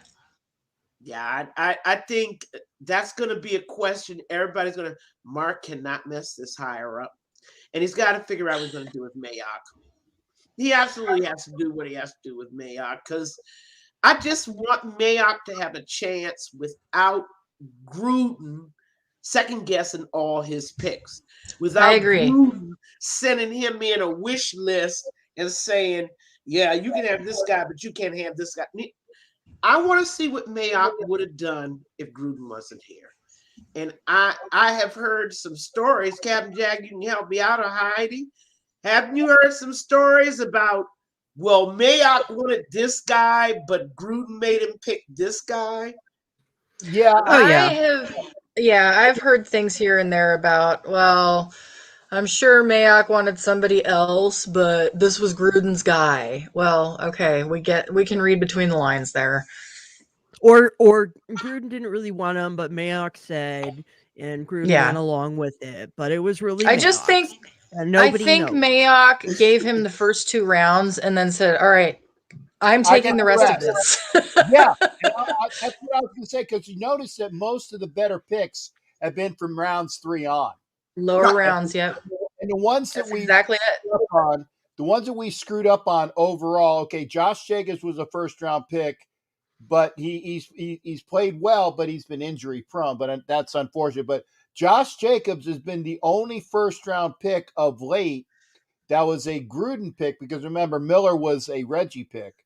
I think that's going to be a question. Everybody's going to, Mark cannot mess this hire up. And he's got to figure out what he's going to do with Mayock. He absolutely has to do what he has to do with Mayock, because I just want Mayock to have a chance without Gruden second guessing all his picks. Without Gruden sending him in a wish list and saying, yeah, you can have this guy, but you can't have this guy. I want to see what Mayock would have done if Gruden wasn't here. And I have heard some stories. Captain Jack, you can help me out, or Heidi. Haven't you heard some stories about, well, Mayock wanted this guy, but Gruden made him pick this guy? Yeah. I've heard things here and there about, well, I'm sure Mayock wanted somebody else, but this was Gruden's guy. Well, okay, we can read between the lines there. Or Gruden didn't really want him, but Mayock said, and Gruden went along with it. But it was really I think Mayock gave him the first 2 rounds and then said, all right, I'm taking the rest of this. Yeah, that's what I was going to say, because you notice that most of the better picks have been from rounds 3 on. Lower rounds, yep. And the ones that the ones that we screwed up on overall, okay, Josh Jacobs was a first-round pick, but he's played well, but he's been injury prone. But that's unfortunate. But Josh Jacobs has been the only first-round pick of late that was a Gruden pick, because remember, Miller was a Reggie pick.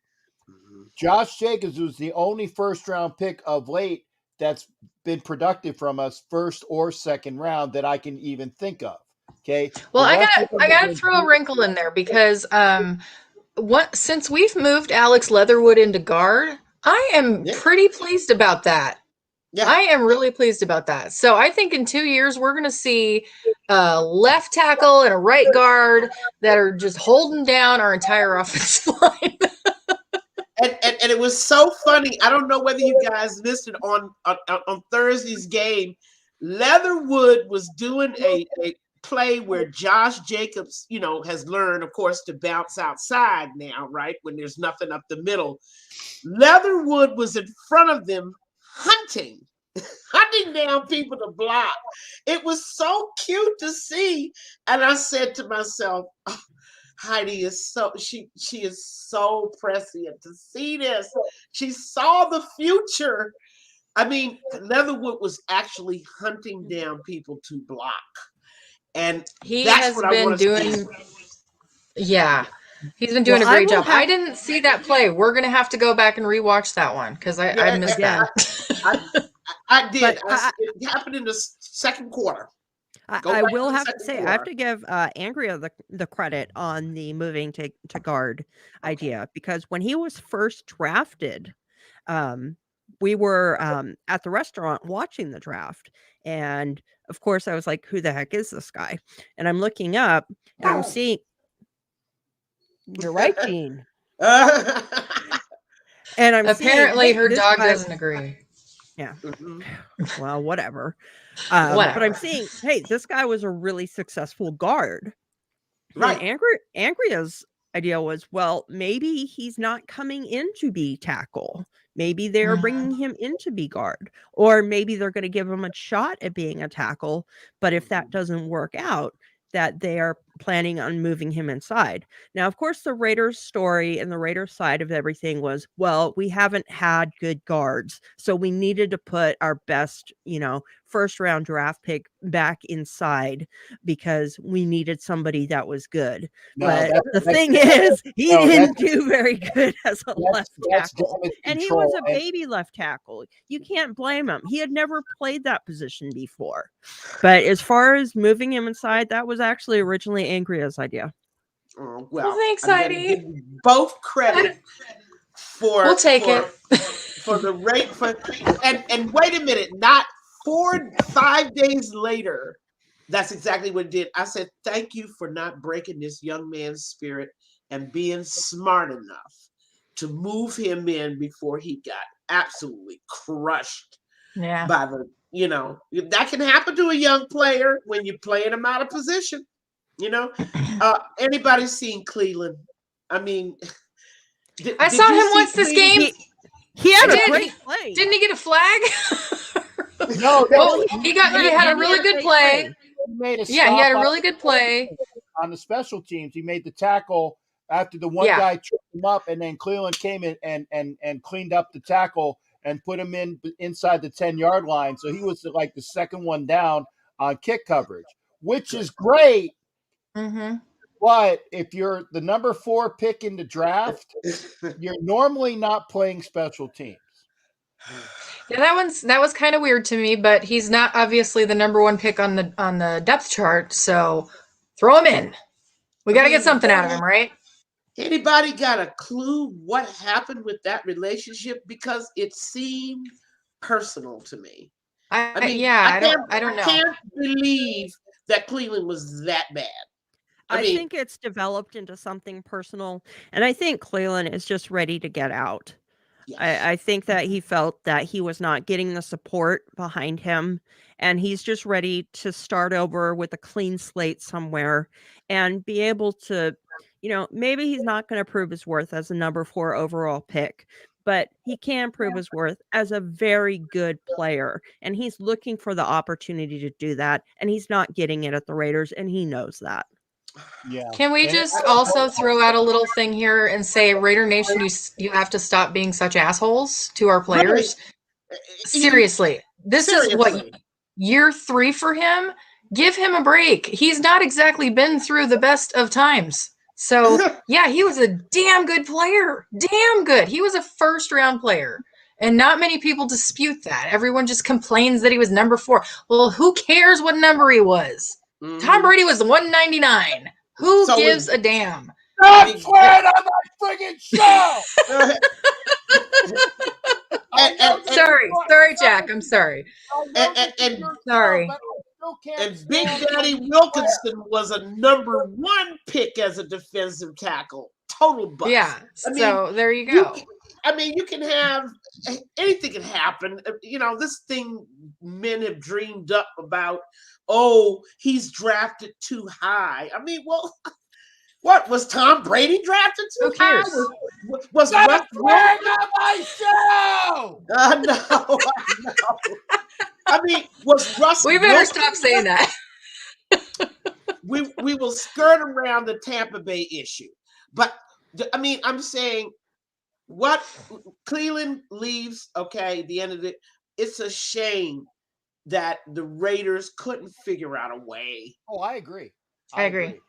Mm-hmm. Josh Jacobs was the only first-round pick of late that's been productive from us first or second round that I can even think of. Okay. Well, I got to throw a wrinkle in there, because since we've moved Alex Leatherwood into guard, I am pretty pleased about that. Yeah. I am really pleased about that. So I think in 2 years, we're going to see a left tackle and a right guard that are just holding down our entire offensive line. And it was so funny. I don't know whether you guys missed it on Thursday's game. Leatherwood was doing a play where Josh Jacobs, you know, has learned, of course, to bounce outside now, right? When there's nothing up the middle. Leatherwood was in front of them hunting down people to block. It was so cute to see. And I said to myself, oh, Heidi is she is so prescient to see this. She saw the future. I mean, Leatherwood was actually hunting down people to block. And he has been doing, he's been doing a great job. I didn't see that play. We're going to have to go back and rewatch that one, because I missed that. I did. It happened in the second quarter. I will have to say, I have to give Angria the credit on the moving to guard idea, because when he was first drafted, we were at the restaurant watching the draft, and of course I was like, who the heck is this guy? And I'm looking up and I'm seeing, you're right, Gene. And I'm apparently her dog doesn't agree. Yeah. Well, whatever. But I'm Whatever. saying, hey, this guy was a really successful guard. Right. And Angria's idea was, well, maybe he's not coming in to be tackle. Maybe they're bringing him in to be guard, or maybe they're going to give him a shot at being a tackle. But if that doesn't work out, that they are planning on moving him inside. Now, of course, the Raiders story and the Raiders side of everything was, well, we haven't had good guards, so we needed to put our best, first round draft pick back inside because we needed somebody that was good. No, But the that's thing is, he no, didn't do very good as a left that's tackle. damage And he was control. a baby left tackle. You can't blame him. He had never played that position before. But as far as moving him inside, that was actually originally Angria's idea. Well, Thanks, I'm gonna Heidi. give you both credit for We'll take it. for the rate and wait a minute, not 5 days later. That's exactly what it did. I said, thank you for not breaking this young man's spirit and being smart enough to move him in before he got absolutely crushed Yeah. by that can happen to a young player when you're playing him out of position. Anybody seen Cleveland? I mean, I saw you him see once this Cleveland? game. He had Did a great he- play. Didn't he get a flag? No, Oh, he had a really good play. He made a Yeah, he had a stop really good play. on the special teams. He made the tackle after the one Yeah. guy tripped him up, and then Cleveland came in and cleaned up the tackle and put him inside the 10-yard line. So he was like the second one down on kick coverage, which is great. Mm-hmm. But if you're the number 4 pick in the draft, you're normally not playing special teams. Yeah, that was kind of weird to me, but he's not obviously the number 1 pick on the depth chart, so throw him in. We got to get something out of him, right? Anybody got a clue what happened with that relationship? Because it seemed personal to me. I don't know. I can't believe that Cleveland was that bad. I think it's developed into something personal, and I think Cleveland is just ready to get out. Yes. I think that he felt that he was not getting the support behind him, and he's just ready to start over with a clean slate somewhere and be able to, maybe he's not going to prove his worth as a number 4 overall pick, but he can prove his worth as a very good player, and he's looking for the opportunity to do that, and he's not getting it at the Raiders, and he knows that. Yeah. Can we just also throw out a little thing here and say, Raider Nation, you have to stop being such assholes to our players? Really? Seriously. This is what, year 3 for him? Give him a break. He's not exactly been through the best of times. So, yeah, he was a damn good player. Damn good. He was a first-round player. And not many people dispute that. Everyone just complains that he was number 4. Well, who cares what number he was? Mm-hmm. Tom Brady was 199. Who gives a damn? Stop swearing on my friggin' show! Sorry, Jack. I'm sorry. Sorry. And Big Daddy Wilkinson was a number 1 pick as a defensive tackle. Total bust. Yeah. So there you go. You can have anything can happen. This thing men have dreamed up about. Oh, he's drafted too high. What was Tom Brady drafted too high? Was Russ on my show? No. Was Russ? We better stop saying that. we will skirt around the Tampa Bay issue, but I'm saying what Cleveland leaves. Okay, at the end of it, it's a shame that the Raiders couldn't figure out a way. Oh, I agree. I agree.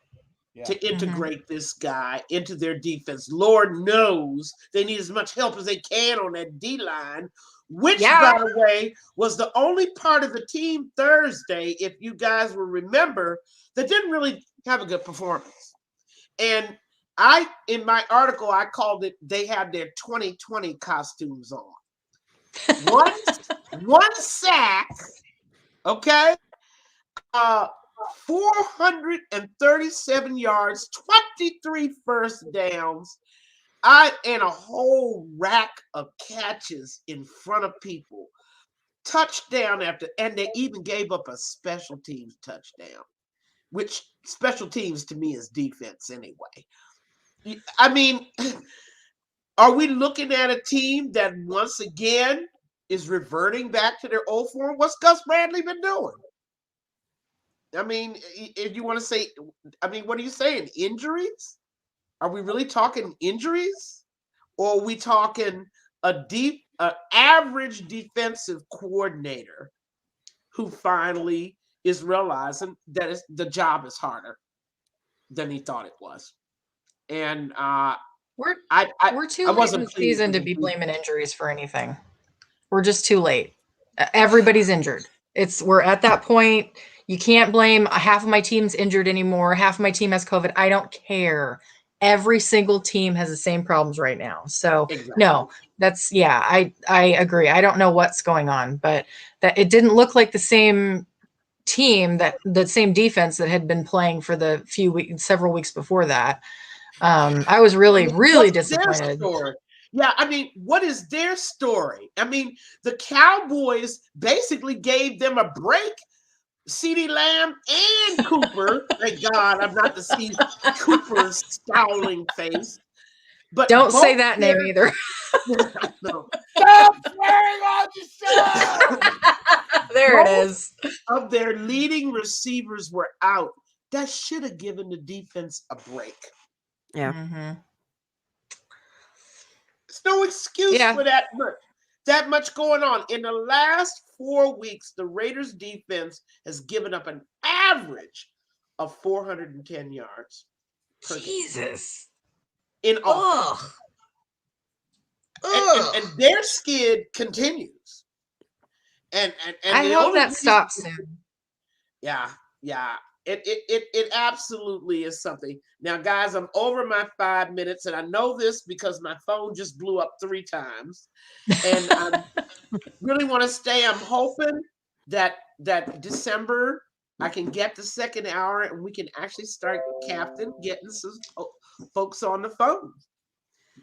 To integrate this guy into their defense. Lord knows they need as much help as they can on that D-line, which, by the way, was the only part of the team Thursday, if you guys will remember, that didn't really have a good performance. And in my article, I called it, they had their 2020 costumes on. One sack, okay? 437 yards, 23 first downs, and a whole rack of catches in front of people. touchdown after, and they even gave up a special teams touchdown, which special teams to me is defense anyway. I mean, are we looking at a team that once again is reverting back to their old form? What's Gus Bradley been doing? I mean, if you want to say, I mean, what are you saying? Injuries? Are we really talking injuries? Or are we talking average defensive coordinator who finally is realizing that the job is harder than he thought it was? And we're too late in the season to be blaming injuries for anything. We're just too late. Everybody's injured. We're at that point. You can't blame half of my team's injured anymore. Half of my team has COVID. I don't care. Every single team has the same problems right now. So exactly. No, I agree. I don't know what's going on, but that it didn't look like the same team, that the same defense that had been playing for the several weeks before that. I was really, really disappointed. Yeah, I mean, what is their story? I mean, the Cowboys basically gave them a break. CeeDee Lamb and Cooper. Thank God I'm not to see Cooper's scowling face. But don't say that name either. No. Stop swearing on the show! There it is. Of their leading receivers were out. That should have given the defense a break. Yeah. Mm-hmm. There's no excuse for that much going on. In the last 4 weeks, the Raiders defense has given up an average of 410 yards. Jesus. In offense. And their skid continues. And I hope that stops soon. Yeah. It absolutely is something. Now, guys, I'm over my 5 minutes, and I know this because my phone just blew up 3 times. And I really want to stay. I'm hoping that December I can get the second hour and we can actually start getting some folks on the phone.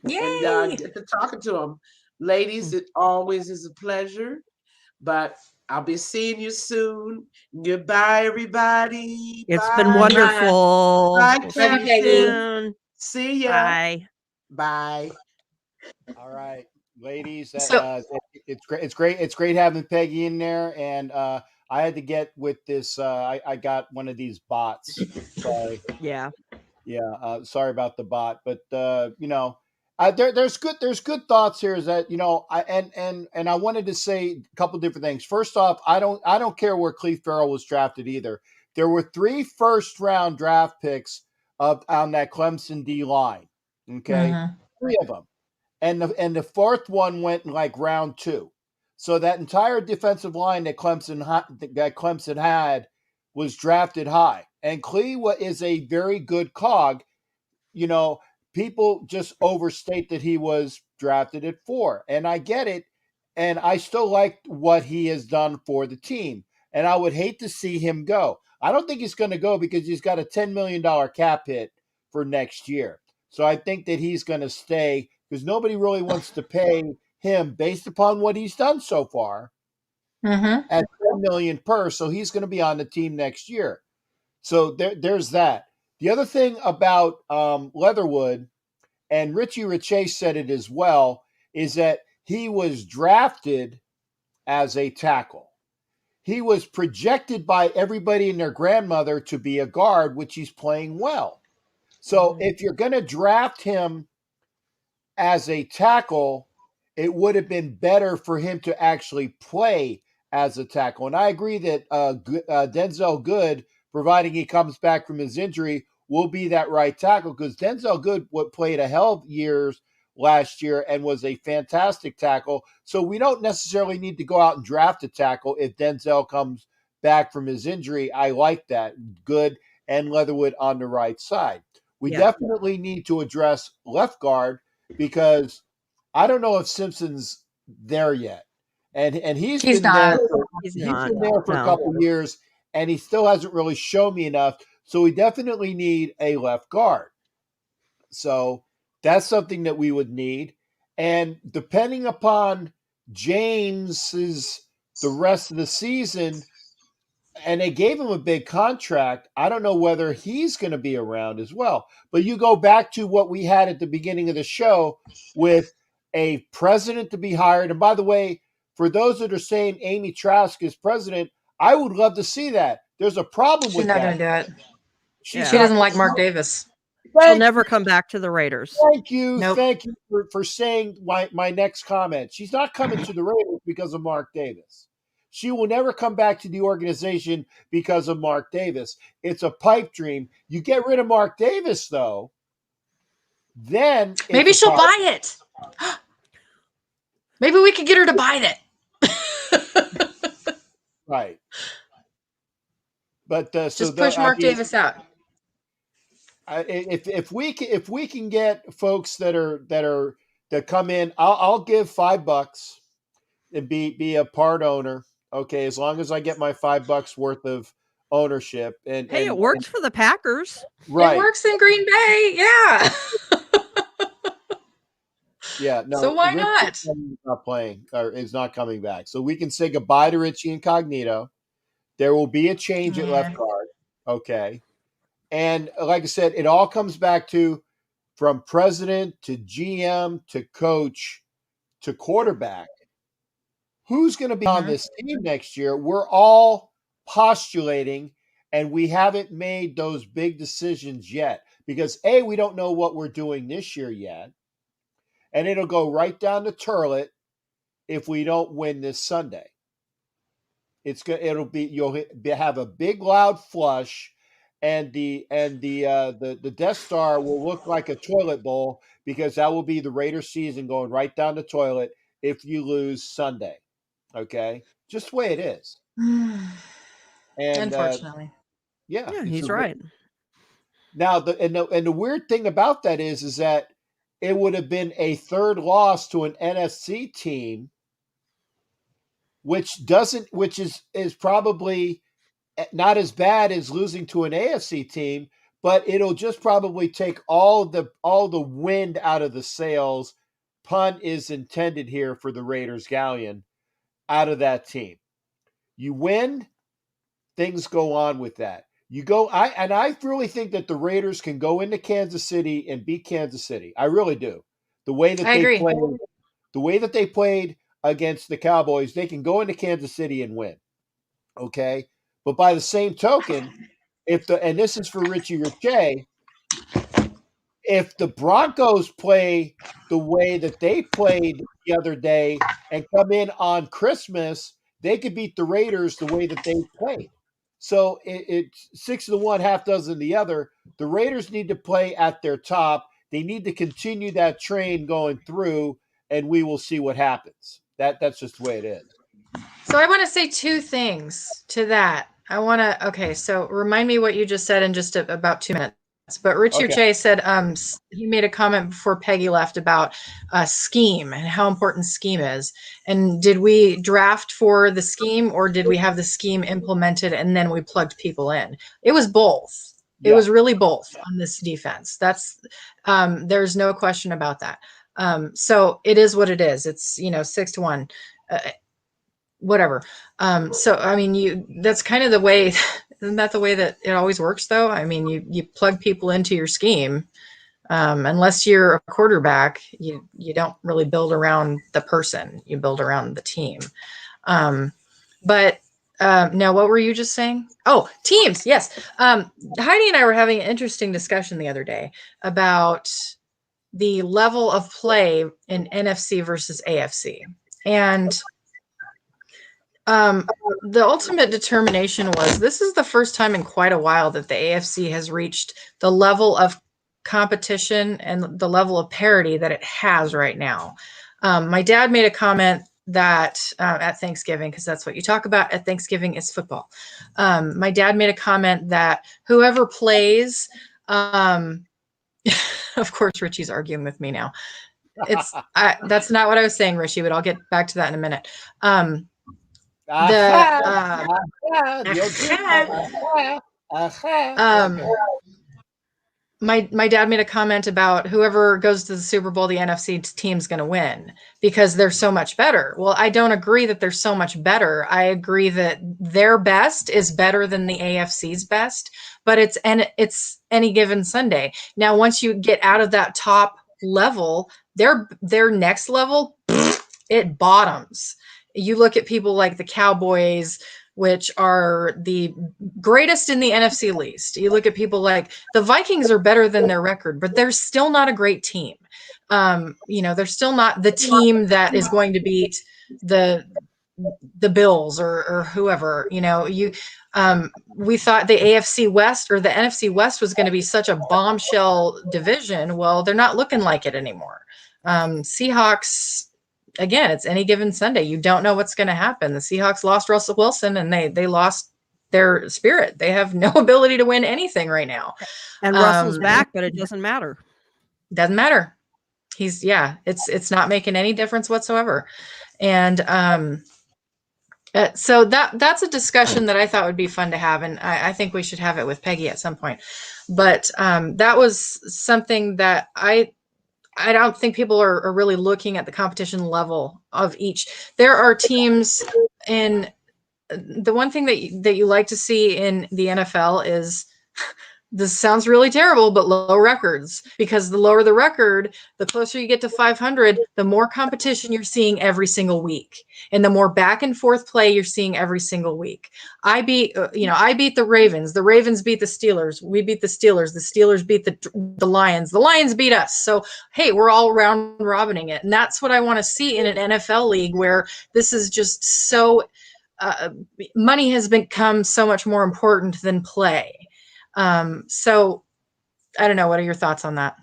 Yay! And get to talking to them. Ladies, it always is a pleasure. But I'll be seeing you soon. Goodbye, everybody. It's been wonderful. Bye, Peggy. See ya. Bye. Bye. All right, ladies. It's great. It's great having Peggy in there. And I had to get with this. I got one of these bots. Sorry. Yeah. Sorry about the bot, but there's good thoughts here. Is that I wanted to say a couple different things. First off, I don't care where Cleve Farrell was drafted either. There were 3 first-round draft picks on that Clemson D line. Okay, 3 of them, and the 4th one went in like round 2. So that entire defensive line that Clemson had was drafted high, and Cleve is a very good cog. People just overstate that he was drafted at 4, and I get it. And I still like what he has done for the team, and I would hate to see him go. I don't think he's going to go because he's got a $10 million cap hit for next year. So I think that he's going to stay because nobody really wants to pay him based upon what he's done so far at $10 million per. So he's going to be on the team next year. So there's that. The other thing about Leatherwood, and Richie Riche said it as well, is that he was drafted as a tackle. He was projected by everybody and their grandmother to be a guard, which he's playing well. So if you're going to draft him as a tackle, it would have been better for him to actually play as a tackle. And I agree that Denzel Good, providing he comes back from his injury, will be that right tackle, because Denzel Good played a hell of years last year and was a fantastic tackle. So we don't necessarily need to go out and draft a tackle if Denzel comes back from his injury. I like that. Good and Leatherwood on the right side. We definitely need to address left guard, because I don't know if Simpson's there yet. And he's been there for a couple years, and he still hasn't really shown me enough. So we definitely need a left guard. So that's something that we would need. And depending upon James's the rest of the season, and they gave him a big contract. I don't know whether he's going to be around as well. But you go back to what we had at the beginning of the show with a president to be hired. And by the way, for those that are saying Amy Trask is president, I would love to see that. There's a problem She's with not that. going to do it. She's She not doesn't like gonna Mark do it. Davis. She'll never come back to the Raiders. Thank you. Nope. Thank you for saying my next comment. She's not coming to the Raiders because of Mark Davis. She will never come back to the organization because of Mark Davis. It's a pipe dream. You get rid of Mark Davis, though, then Maybe it's a she'll buy it. Maybe we could get her to buy it. right. But just push Mark Davis out. If we can get folks that come in, I'll give $5 and be a part owner. Okay, as long as I get my $5 worth of ownership. And Hey, it works for the Packers. Right. It works in Green Bay. Yeah. Yeah. No. So why Richie not? is not playing or is not coming back. So we can say goodbye to Richie Incognito. There will be a change at left guard. Okay. And like I said, it all comes back to from president to GM to coach to quarterback. Who's going to be on this team next year? We're all postulating, and we haven't made those big decisions yet because A, we don't know what we're doing this year yet. And it'll go right down the toilet if we don't win this Sunday. It'll be you'll have a big loud flush, and the Death Star will look like a toilet bowl because that will be the Raiders season going right down the toilet if you lose Sunday. Okay, just the way it is. And Unfortunately, yeah, he's right. Now the weird thing about that is that it would have been a third loss to an NFC team, which is probably not as bad as losing to an AFC team, but it'll just probably take all the wind out of the sails. Pun is intended here for the Raiders galleon out of that team. You win, things go on with that. I really think that the Raiders can go into Kansas City and beat Kansas City. I really do. The way that they played against the Cowboys, they can go into Kansas City and win. Okay? But by the same token, and this is for Richie Riche, if the Broncos play the way that they played the other day and come in on Christmas, they could beat the Raiders the way that they played. So it's 6 to 1, half dozen the other. The Raiders need to play at their top. They need to continue that train going through, and we will see what happens. That's just the way it is. So I want to say two things to that. So remind me what you just said in just about 2 minutes. But Richie Riche said he made a comment before Peggy left about scheme and how important scheme is. And did we draft for the scheme, or did we have the scheme implemented and then we plugged people in? It was both. Yeah. It was really both on this defense. That's there's no question about that. So it is what it is. It's 6 to 1. Whatever. So, I mean, that's kind of the way, isn't that the way that it always works though? I mean, you plug people into your scheme. Unless you're a quarterback, you don't really build around the person, you build around the team. But now what were you just saying? Oh, teams. Yes. Heidi and I were having an interesting discussion the other day about the level of play in NFC versus AFC. And the ultimate determination was this is the first time in quite a while that the AFC has reached the level of competition and the level of parity that it has right now. My dad made a comment that at Thanksgiving, because that's what you talk about at Thanksgiving is football. My dad made a comment that whoever plays, of course, Richie's arguing with me now. That's not what I was saying, Richie, but I'll get back to that in a minute. my dad made a comment about whoever goes to the Super Bowl, the NFC team's going to win because they're so much better. Well, I don't agree that they're so much better. I agree that their best is better than the AFC's best, but it's any given Sunday. Now, once you get out of that top level, their next level, it bottoms. You look at people like the Cowboys, which are the greatest in the NFC least. You look at people like the Vikings are better than their record, but they're still not a great team. They're still not the team that is going to beat the Bills or whoever. We thought the AFC West or the NFC West was going to be such a bombshell division. Well, they're not looking like it anymore. Seahawks, again, it's any given Sunday. You don't know what's going to happen. The Seahawks lost Russell Wilson and they lost their spirit. They have no ability to win anything right now. And Russell's back, but it doesn't matter. Doesn't matter. It's not making any difference whatsoever. And so that's a discussion that I thought would be fun to have. And I think we should have it with Peggy at some point. But that was something that I don't think people are really looking at the competition level of each. There are teams in the one thing that you like to see in the NFL is, this sounds really terrible, but low records, because the lower the record, the closer you get to 500, the more competition you're seeing every single week. And the more back and forth play you're seeing every single week. I beat the Ravens. The Ravens beat the Steelers. We beat the Steelers. The Steelers beat the Lions. The Lions beat us. So, hey, we're all round robining it. And that's what I want to see in an NFL league where this is just so, money has become so much more important than play. So I don't know. What are your thoughts on that?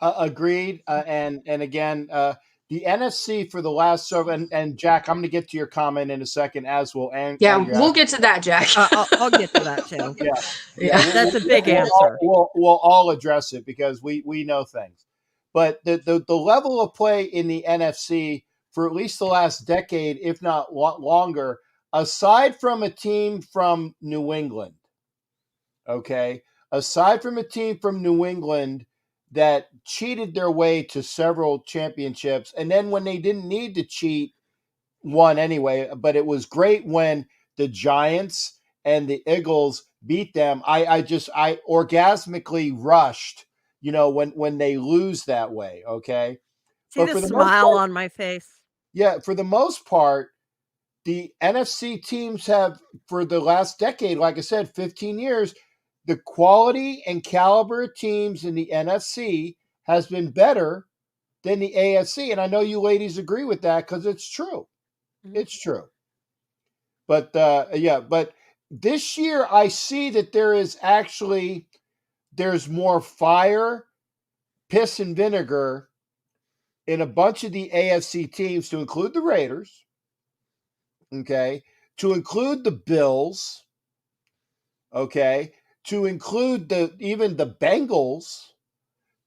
Agreed. And again, the NFC for the last several, and Jack, I'm going to get to your comment in a second as well. We'll get to that, Jack. I'll get to that too. Yeah. That's a big answer. We'll all address it because we know things. But the level of play in the NFC for at least the last decade, if not longer, aside from a team from New England, aside from a team from New England that cheated their way to several championships, and then when they didn't need to cheat, won anyway. But it was great when the Giants and the Eagles beat them. I orgasmically rushed, when they lose that way. Okay. See the smile on my face. Yeah, for the most part, the NFC teams have, for the last decade, like I said, 15 years, the quality and caliber of teams in the NFC has been better than the AFC. And I know you ladies agree with that because it's true. Mm-hmm. It's true. But but this year I see that there's more fire, piss, and vinegar in a bunch of the AFC teams, to include the Raiders, to include the Bills, to include even the Bengals.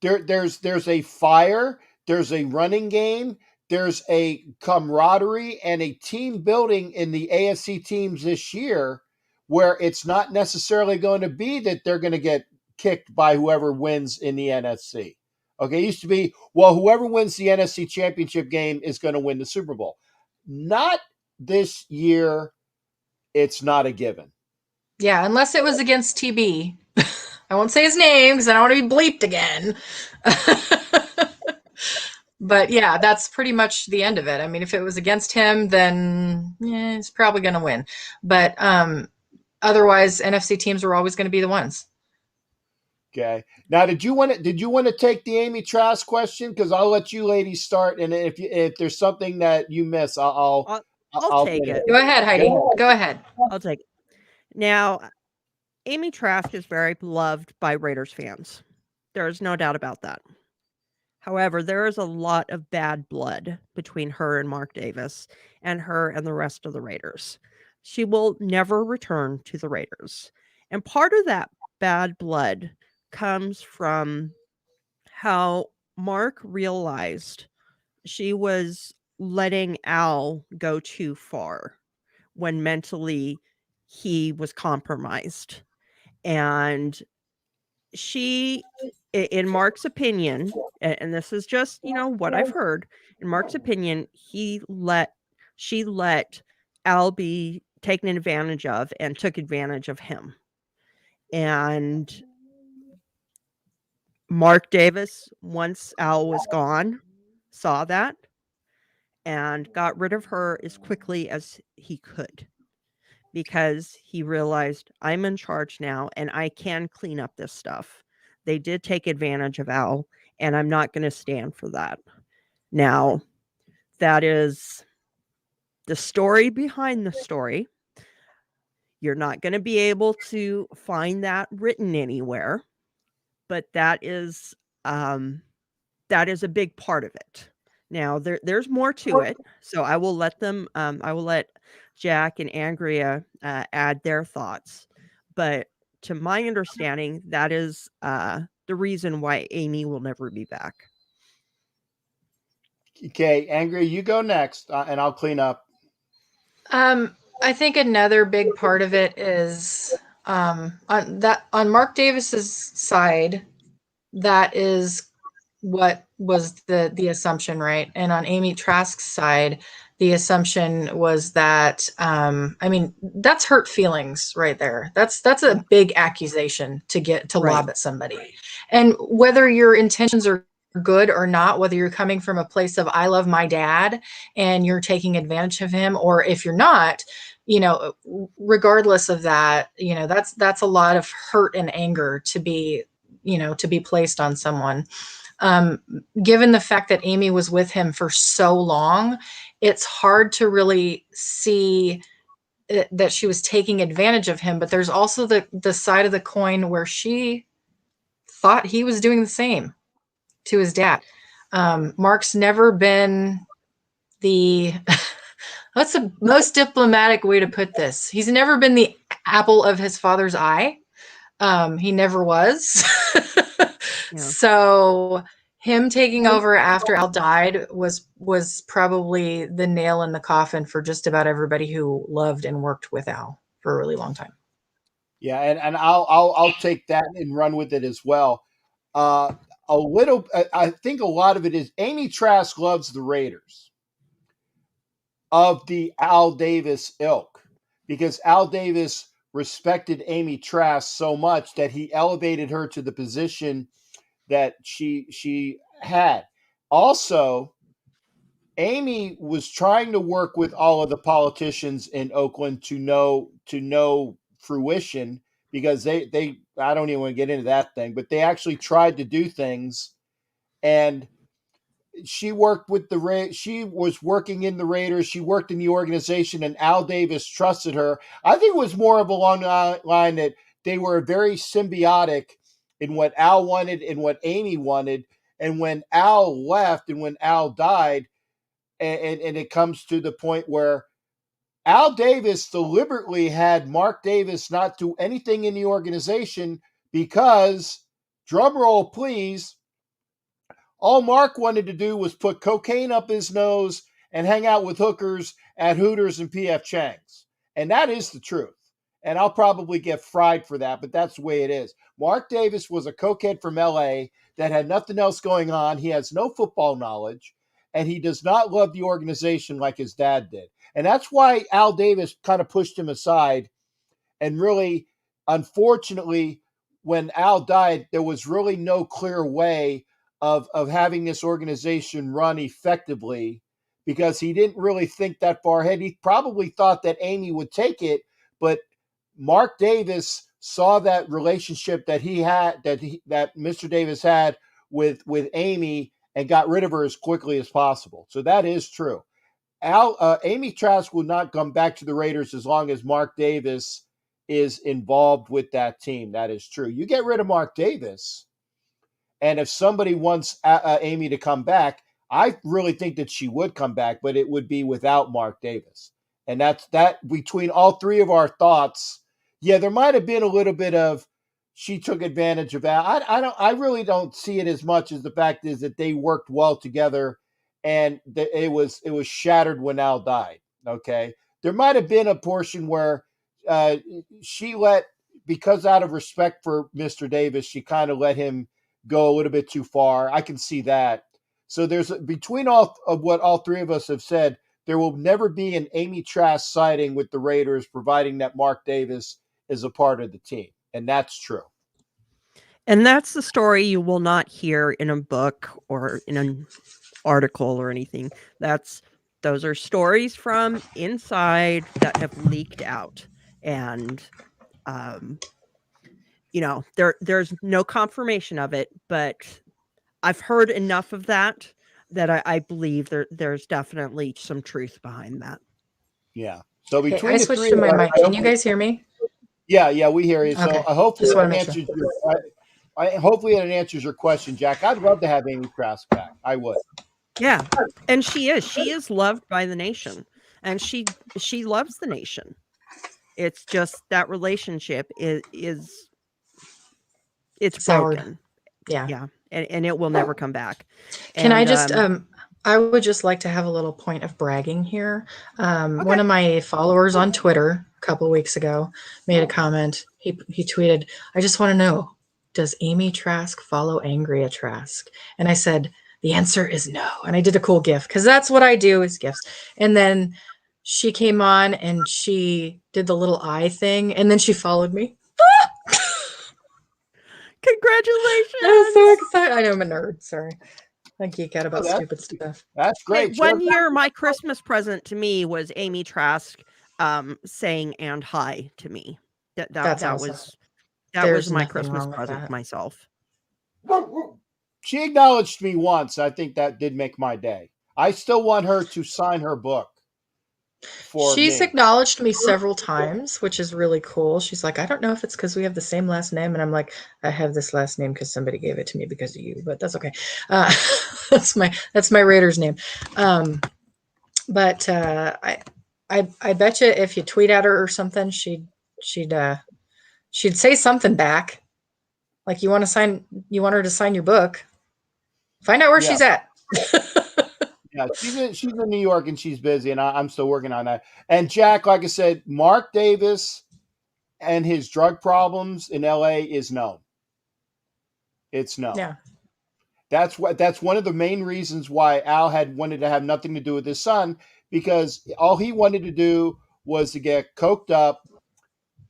There's a fire, there's a running game, there's a camaraderie and a team building in the AFC teams this year, where it's not necessarily going to be that they're going to get kicked by whoever wins in the NFC. It used to be, well, whoever wins the NFC championship game is going to win the Super Bowl. Not this year. It's not a given. Yeah, unless it was against TB. I won't say his name because I don't want to be bleeped again. But yeah, that's pretty much the end of it. I mean, if it was against him, then he's probably going to win. But otherwise, NFC teams are always going to be the ones. Okay. Now, did you want to take the Amy Trask question? Because I'll let you ladies start, and if there's something that you miss, I'll take it. Go ahead, Heidi. Go ahead. I'll take it. Now, Amy Trask is very beloved by Raiders fans. There is no doubt about that. However, there is a lot of bad blood between her and Mark Davis, and her and the rest of the Raiders. She will never return to the Raiders. And part of that bad blood comes from how Mark realized she was letting Al go too far when mentally he was compromised. And she, in Mark's opinion, and this is just, what I've heard, in Mark's opinion, she let Al be taken advantage of and took advantage of him. And Mark Davis, once Al was gone, saw that and got rid of her as quickly as he could, because he realized, I'm in charge now and I can clean up this stuff. They did take advantage of Al, and I'm not going to stand for that. Now, that is the story behind the story. You're not going to be able to find that written anywhere, but that is a big part of it. Now, there's more to it, so I will let Jack and Angria add their thoughts. But to my understanding, that is the reason why Amy will never be back. Okay, Angria, you go next, and I'll clean up. I think another big part of it is on Mark Davis's side, that is what was the assumption, right? And on Amy Trask's side, the assumption was that that's hurt feelings right there. That's a big accusation to get to lob at somebody. And whether your intentions are good or not, whether you're coming from a place of I love my dad and you're taking advantage of him, or if you're not, regardless of that, that's a lot of hurt and anger to be placed on someone. Given the fact that Amy was with him for so long, it's hard to really see that she was taking advantage of him. But there's also the side of the coin where she thought he was doing the same to his dad. Mark's never been that's the most diplomatic way to put this. He's never been the apple of his father's eye. He never was. Yeah. So him taking over after Al died was probably the nail in the coffin for just about everybody who loved and worked with Al for a really long time. Yeah, and I'll take that and run with it as well. I think a lot of it is Amy Trask loves the Raiders of the Al Davis ilk, because Al Davis respected Amy Trask so much that he elevated her to the position that she had. Also, Amy was trying to work with all of the politicians in Oakland to know fruition, because they I don't even want to get into that thing, but they actually tried to do things, and she worked with she was working in the Raiders, she worked in the organization, and Al Davis trusted her. I think it was more of along the line that they were very symbiotic in what Al wanted and what Amy wanted. And when Al left and when Al died, and it comes to the point where Al Davis deliberately had Mark Davis not do anything in the organization because, drum roll please, all Mark wanted to do was put cocaine up his nose and hang out with hookers at Hooters and P.F. Chang's. And that is the truth. And I'll probably get fried for that, but that's the way it is. Mark Davis was a cokehead from L.A. that had nothing else going on. He has no football knowledge, and he does not love the organization like his dad did. And that's why Al Davis kind of pushed him aside. And really, unfortunately, when Al died, there was really no clear way of having this organization run effectively, because he didn't really think that far ahead. He probably thought that Amy would take it, but Mark Davis saw that relationship that he had, that Mr. Davis had with Amy, and got rid of her as quickly as possible. So that is true. Amy Trask will not come back to the Raiders as long as Mark Davis is involved with that team. That is true. You get rid of Mark Davis, and if somebody wants Amy to come back, I really think that she would come back, but it would be without Mark Davis. And that's that. Between all three of our thoughts, yeah, there might have been a little bit of she took advantage of that. I really don't see it as much as the fact is that they worked well together, and it was shattered when Al died. Okay, there might have been a portion where she let because out of respect for Mr. Davis, she kind of let him go a little bit too far. I can see that. So there's between all of what all three of us have said, there will never be an Amy Trask sighting with the Raiders, providing that Mark Davis is a part of the team. And that's true. And that's the story you will not hear in a book or in an article or anything. Those are stories from inside that have leaked out. And there's no confirmation of it, but I've heard enough of that I believe there's definitely some truth behind that. Yeah. So Okay, between I the switched three to of my us, mic. Can you guys hear me? Yeah, we hear you. So Okay. hopefully Just wanna that make sure. answers hopefully that answers your question, Jack. I'd love to have Amy Trask back. I would. Yeah. And she is loved by the nation, and she loves the nation. It's just that relationship is it's Soured. broken. Yeah. Yeah. And it will never come back. Can I And, just I would just like to have a little point of bragging here. One of my followers on Twitter a couple weeks ago made a comment. He tweeted, "I just want to know, does Amy Trask follow Angria Trask?" And I said, the answer is no. And I did a cool GIF because that's what I do is GIFs. And then she came on and she did the little eye thing, and then she followed me. congratulations. I'm so excited. I know I'm a nerd. Sorry. I geek out about stupid stuff. That's Hey, great. one year my Christmas present to me was Amy Trask saying "and hi" to me. That's awesome. was There's my nothing Christmas wrong with present that. to myself. She acknowledged me once. I think that did make my day. I still want her to sign her book for She's me. acknowledged me several times, which is really cool. She's like, I don't know if it's because we have the same last name. And I'm like, I have this last name because somebody gave it to me because of you, but that's okay. That's my Raiders name. But I bet you if you tweet at her or something, she'd say something back. Like you want her to sign your book. Find out where she's at. Yeah, she's in New York and she's busy, and I'm still working on that. And Jack, like I said, Mark Davis and his drug problems in LA is known. It's known. Yeah. That's one of the main reasons why Al had wanted to have nothing to do with his son, because all he wanted to do was to get coked up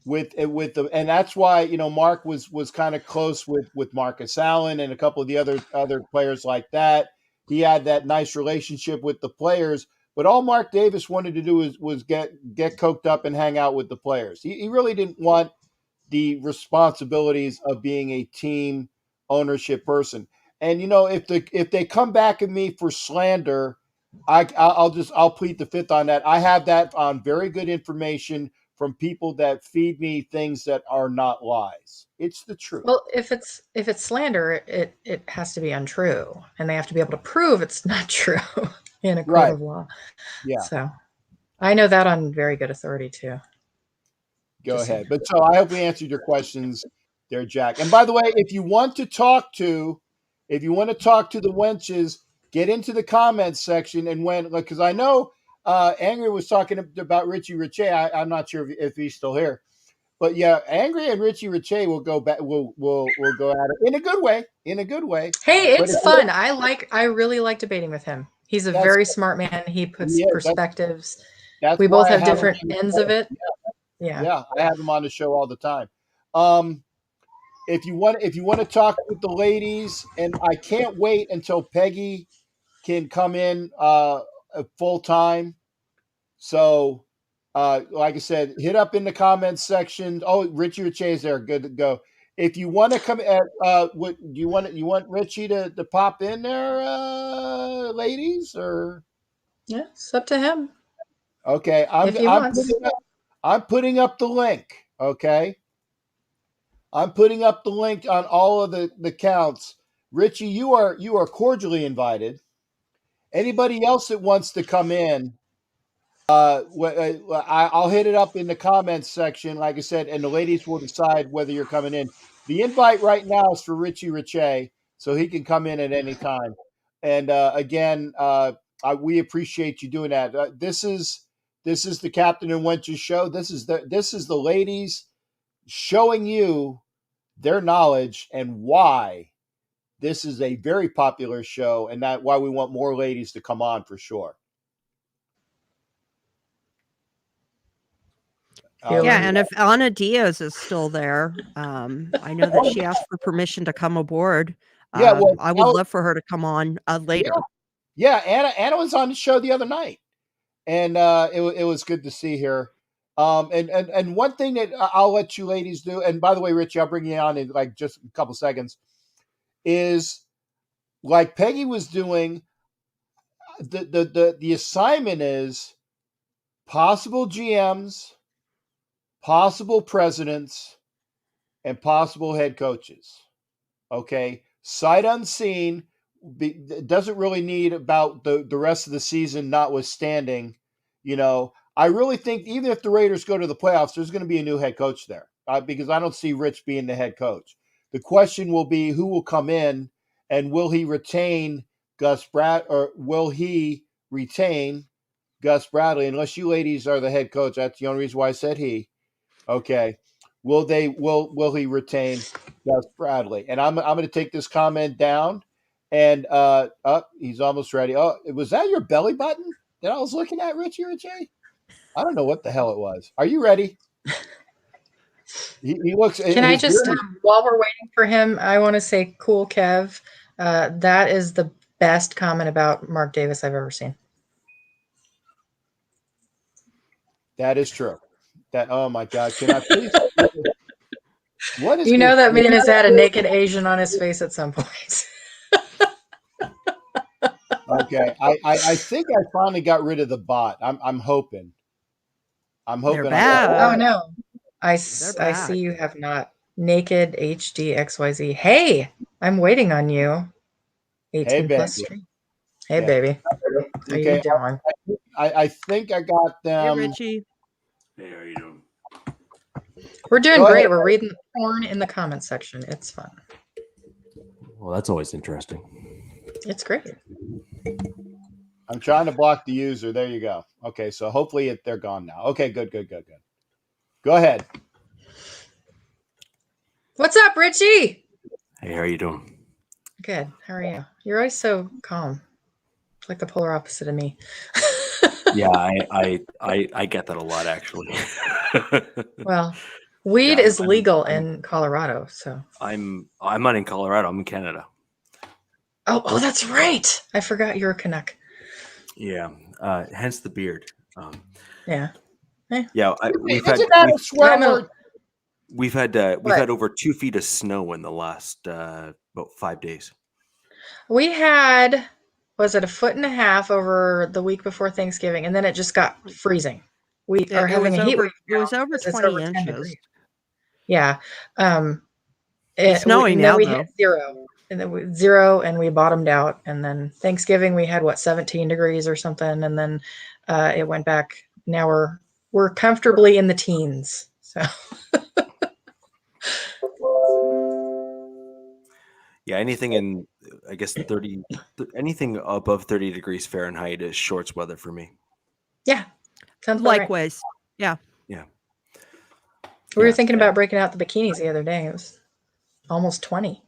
with the, and that's why Mark was kind of close with Marcus Allen and a couple of the other players like that. He had that nice relationship with the players, but all Mark Davis wanted to do was get coked up and hang out with the players. He really didn't want the responsibilities of being a team ownership person. And if they come back at me for slander, I'll plead the fifth on that. I have that on very good information from people that feed me things that are not lies. It's the truth. Well, if it's slander, it has to be untrue, and they have to be able to prove it's not true in a court of law. Yeah. So I know that on very good authority too. Go ahead. But so I hope we answered your questions there, Jack. And by the way, if you want to talk to the Wenches, get into the comments section and because I know Angria was talking about Richie Riche. I'm not sure if he's still here, but yeah, Angria and Richie Riche will go back. We'll go at it in a good way. Hey, it's fun. I really like debating with him. He's a very smart man. He puts perspectives. We both have different ends of it. Yeah, I have him on the show all the time. If you want to talk with the ladies, and I can't wait until Peggy can come in full time. So, like I said, hit up in the comments section. Oh, Richie Riche is there. Good to go. If you want to come, what do you want Richie to pop in there, ladies, or? Yeah, it's up to him. Okay, I'm putting up the link. Okay, I'm putting up the link on all of the counts. Richie, you are cordially invited. Anybody else that wants to come in, I'll hit it up in the comments section, like I said, and the ladies will decide whether you're coming in. The invite right now is for Richie Riche, so he can come in at any time. And again, we appreciate you doing that. This is the Captain and Wenches show. This is the ladies showing you their knowledge and why this is a very popular show, and that why we want more ladies to come on for sure. Yeah, and if Ana Diaz is still there, I know that she asked for permission to come aboard. Yeah, well, I would love for her to come on later. Yeah, Anna was on the show the other night, and it was good to see her. And one thing that I'll let you ladies do, and by the way, Richie, I'll bring you on in like just a couple seconds, is like Peggy was doing. The assignment is possible GMs, possible presidents, and possible head coaches. Okay, sight unseen. Doesn't really need about the rest of the season, notwithstanding. I really think even if the Raiders go to the playoffs, there's going to be a new head coach there because I don't see Rich being the head coach. The question will be who will come in, and will he retain Gus or will he retain Gus Bradley? Unless you ladies are the head coach, that's the only reason why I said he. Okay, will he retain Gus Bradley? And I'm going to take this comment down. And he's almost ready. Oh, was that your belly button that I was looking at, Richie? I don't know what the hell it was. Are you ready? He looks. Can I just, while we're waiting for him, I want to say, cool, Kev. That is the best comment about Mark Davis I've ever seen. That is true. Oh my God! Can I please? What is? That man has had a naked Asian on his face at some point. Okay, I think I finally got rid of the bot. I'm hoping. They're back. Oh no, I see you have not. Naked HD XYZ. Hey, I'm waiting on you. 18 plus stream. Hey, baby. How you doing? I think I got them. Hey, Richie. Hey, how are you doing? We're doing great. We're reading porn in the comments section. It's fun. Well, that's always interesting. It's great. I'm trying to block the user. There you go. Okay, so hopefully they're gone now. Okay, good. Go ahead. What's up, Richie? Hey, how are you doing? Good. How are you? You're always so calm. It's like the polar opposite of me. Yeah, I get that a lot, actually. Well, weed is legal in Colorado, so I'm not in Colorado. I'm in Canada. Oh, that's right. I forgot you're a Canuck. Yeah. Hence the beard. Yeah. Yeah. We've had over 2 feet of snow in the last about 5 days. We had, was it 1.5 feet over the week before Thanksgiving, and then it just got freezing. We are having a heat wave. It was over 20 inches. Yeah. It's snowing now. We hit 0. And then 0, and we bottomed out. And then Thanksgiving we had 17 degrees or something, and then it went back. Now we're comfortably in the teens. So yeah, anything in I guess 30, anything above 30 degrees Fahrenheit is shorts weather for me. Yeah, sounds likewise. Right. Yeah. We were thinking about breaking out the bikinis the other day. It was almost 20.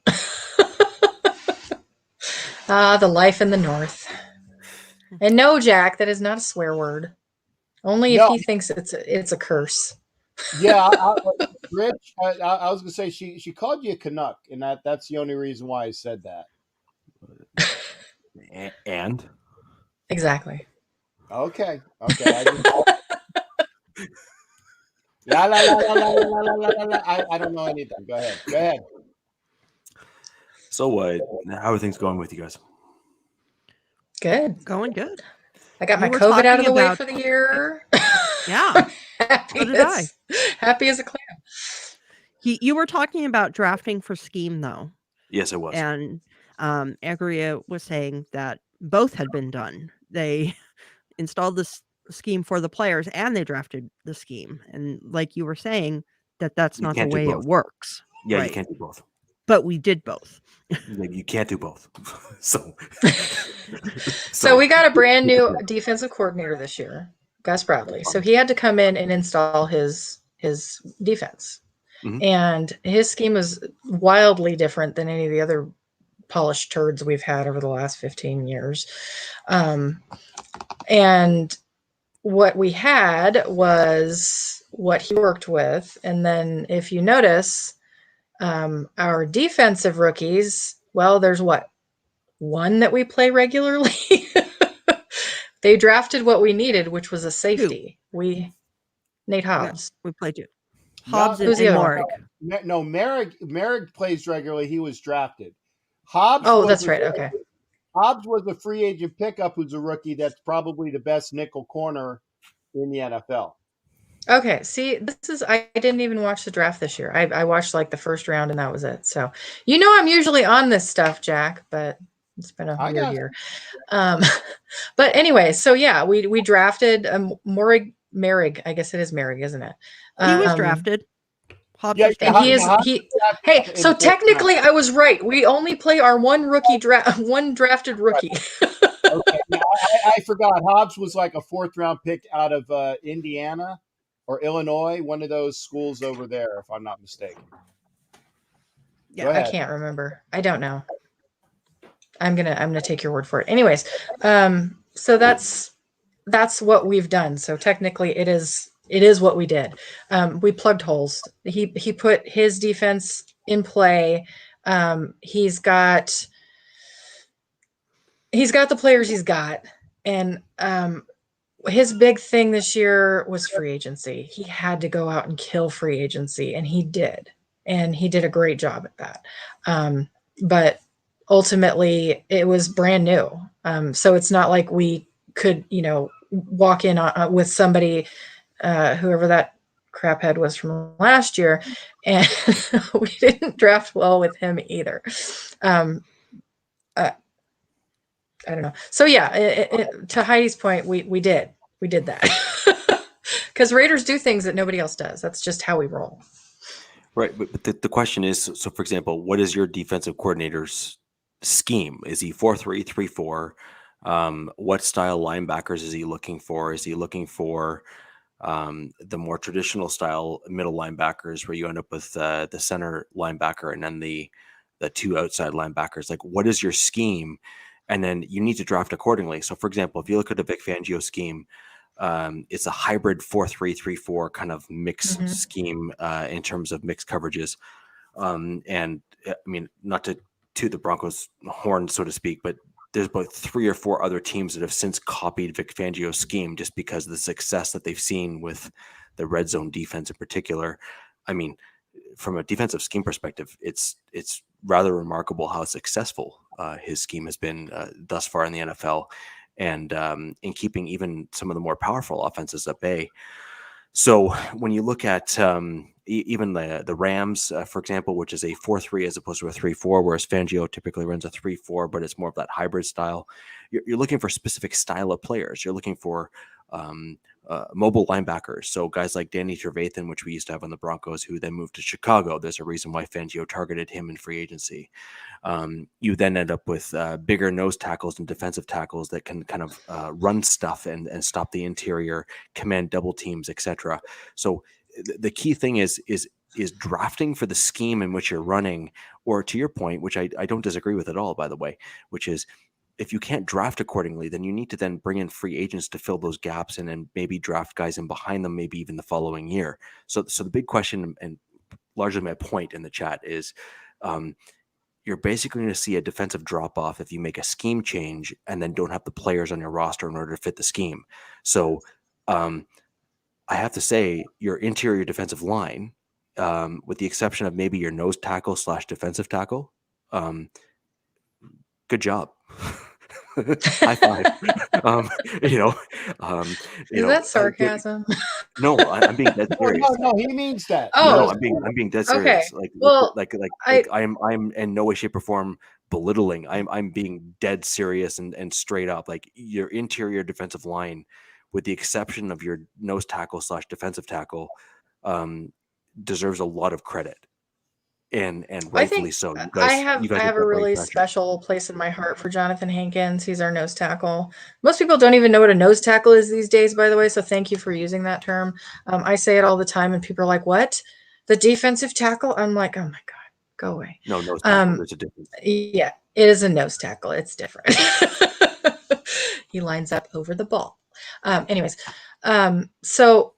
The life in the North. And no, Jack, that is not a swear word. Only if he thinks it's a curse. Yeah, Rich, I was gonna say she called you a Canuck, and that's the only reason why I said that. And exactly. Okay. I don't know anything. Go ahead. So, how are things going with you guys? Good. Going good. I got my COVID out of the way for the year. Yeah. So did I. Happy as a clam. You were talking about drafting for scheme, though. Yes, I was. And Angria was saying that both had been done. They installed this scheme for the players, and they drafted the scheme. And like you were saying, that's not the way it works. Yeah, right. You can't do both. But we did both. You can't do both. So we got a brand new defensive coordinator this year, Gus Bradley. So he had to come in and install his defense. And his scheme is wildly different than any of the other polished turds we've had over the last 15 years. And what we had was what he worked with. And then if you notice, our defensive rookies, well, there's one that we play regularly. They drafted what we needed, which was a safety. Nate Hobbs. We played you. Hobbs Who's and the other Morrig. No, Merrick plays regularly. He was drafted. Hobbs. Oh, that's right. Okay. Hobbs was a free agent pickup who's a rookie that's probably the best nickel corner in the NFL. Okay. See, I didn't even watch the draft this year. I watched like the first round and that was it. So, I'm usually on this stuff, Jack, but it's been a weird year. But anyway, so yeah, we drafted Merrig. I guess it is Merrig, isn't it? He was drafted. Hobbs was drafted. Hey, so technically I was right. We only play our one drafted rookie. Okay, I forgot. Hobbs was like a 4th round pick out of Indiana or Illinois, one of those schools over there, if I'm not mistaken. Yeah, I can't remember. I don't know. I'm gonna take your word for it. Anyways, so that's what we've done. So technically, it is what we did. We plugged holes. He put his defense in play. He's got the players he's got, and his big thing this year was free agency. He had to go out and kill free agency, and he did a great job at that. But ultimately, it was brand new. So it's not like we could, walk in with somebody, whoever that craphead was from last year, and we didn't draft well with him either. I don't know. So yeah, to Heidi's point, we did that because Raiders do things that nobody else does. That's just how we roll. Right, but the question is, so for example, what is your defensive coordinator's scheme? Is he 4-3, 3-4? What style linebackers is he looking for? Is he looking for the more traditional style middle linebackers where you end up with the center linebacker and then the 2 outside linebackers? Like, what is your scheme? And then you need to draft accordingly. So for example, if you look at the Vic Fangio scheme, it's a hybrid 4-3, 3-4 kind of mixed scheme in terms of mixed coverages. And I mean, not to toot the Broncos' horn, so to speak, but there's about 3 or 4 other teams that have since copied Vic Fangio's scheme just because of the success that they've seen with the red zone defense in particular. I mean, from a defensive scheme perspective, it's rather remarkable how successful his scheme has been thus far in the NFL, and in keeping even some of the more powerful offenses at bay. So when you look at even the Rams, for example, which is a 4-3 as opposed to a 3-4, whereas Fangio typically runs a 3-4, but it's more of that hybrid style. You're looking for a specific style of players. You're looking for mobile linebackers. So guys like Danny Trevathan, which we used to have on the Broncos, who then moved to Chicago. There's a reason why Fangio targeted him in free agency. You then end up with bigger nose tackles and defensive tackles that can kind of run stuff and stop the interior, command double teams, etc. So the key thing is drafting for the scheme in which you're running, or to your point, which I don't disagree with at all, by the way, which is if you can't draft accordingly, then you need to then bring in free agents to fill those gaps and then maybe draft guys in behind them, maybe even the following year. So the big question, and largely my point in the chat, is you're basically going to see a defensive drop off if you make a scheme change and then don't have the players on your roster in order to fit the scheme. So I have to say your interior defensive line, with the exception of maybe your nose tackle / defensive tackle, good job. High five. Is that sarcasm? No, I'm being dead serious. No, he means that. Oh, no, I'm being dead serious. Okay. I'm in no way, shape, or form belittling. I'm being dead serious and straight up. Like, your interior defensive line, with the exception of your nose tackle / defensive tackle, deserves a lot of credit. And rightfully so. I have a really special place in my heart for Jonathan Hankins. He's our nose tackle. Most people don't even know what a nose tackle is these days, by the way. So thank you for using that term. I say it all the time, and people are like, "What?" The defensive tackle, I'm like, oh my God, go away. No, nose tackle. There's a difference. Yeah, it is a nose tackle. It's different. He lines up over the ball. Anyways, so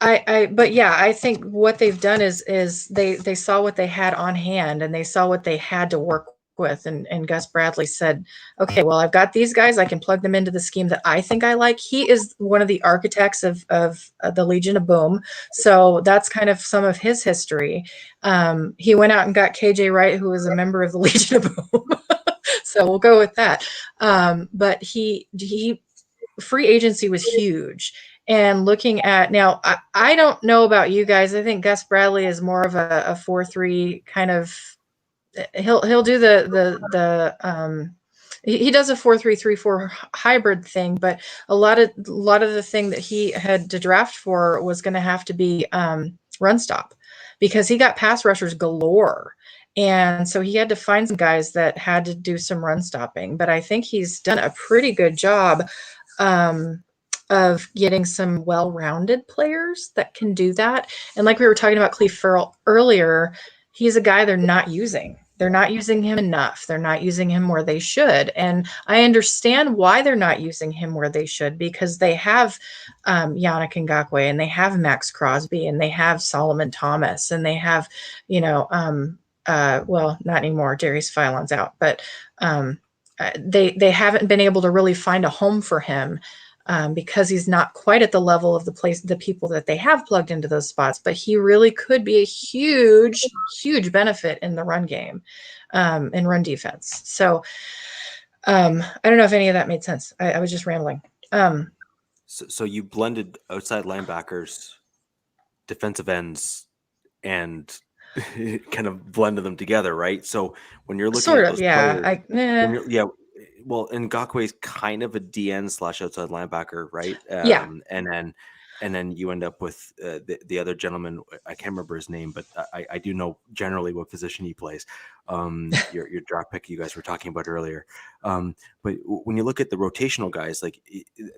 but yeah, I think what they've done is they saw what they had on hand and they saw what they had to work with. And Gus Bradley said, okay, well, I've got these guys. I can plug them into the scheme that I think I like. He is one of the architects of the Legion of Boom. So that's kind of some of his history. He went out and got KJ Wright, who was a member of the Legion of Boom. So we'll go with that. But he free agency was huge. And looking at now, I don't know about you guys. I think Gus Bradley is more of a 4-3 kind of. He'll do he does a 4-3-3-4 hybrid thing, but a lot of the thing that he had to draft for was going to have to be run stop, because he got pass rushers galore. And so he had to find some guys that had to do some run stopping. But I think he's done a pretty good job of getting some well-rounded players that can do that. And like we were talking about Cleve Farrell earlier, he's a guy they're not using. They're not using him enough. They're not using him where they should. And I understand why they're not using him where they should, because they have Yannick Ngakoue, and they have Max Crosby, and they have Solomon Thomas, and they have, well, not anymore. Darius Philon's out, but they haven't been able to really find a home for him. Because he's not quite at the level of the people that they have plugged into those spots, but he really could be a huge, huge benefit in the run game, and run defense. So I don't know if any of that made sense. I was just rambling. So you blended outside linebackers, defensive ends, and kind of blended them together, right? So when you're looking at those players, well, Ngakoue is kind of a DN / outside linebacker, right? And then you end up with the other gentleman. I can't remember his name, but I do know generally what position he plays. Your draft pick you guys were talking about earlier. But when you look at the rotational guys, like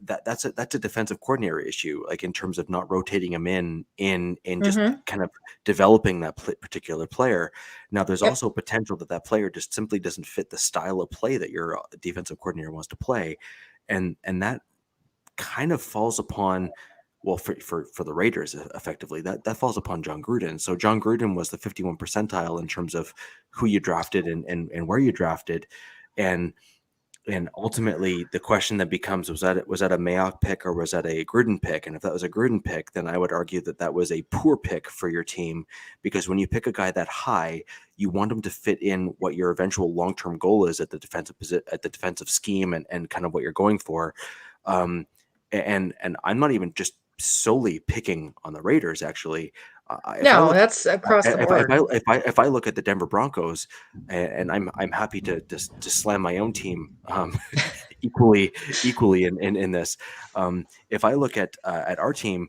that's a defensive coordinator issue, like in terms of not rotating them in just kind of developing that particular player. Now, there's also potential that player just simply doesn't fit the style of play that your defensive coordinator wants to play, and that kind of falls upon. Well, for the Raiders, effectively, that falls upon John Gruden. So John Gruden was the 51 percentile in terms of who you drafted and where you drafted, and ultimately the question that becomes, was that a Mayock pick or was that a Gruden pick? And if that was a Gruden pick, then I would argue that was a poor pick for your team, because when you pick a guy that high, you want him to fit in what your eventual long-term goal is at the defensive scheme and kind of what you're going for. And I'm not even just solely picking on the Raiders, actually. That's across the board. If I look at the Denver Broncos, and I'm happy to slam my own team equally in this. If I look at our team,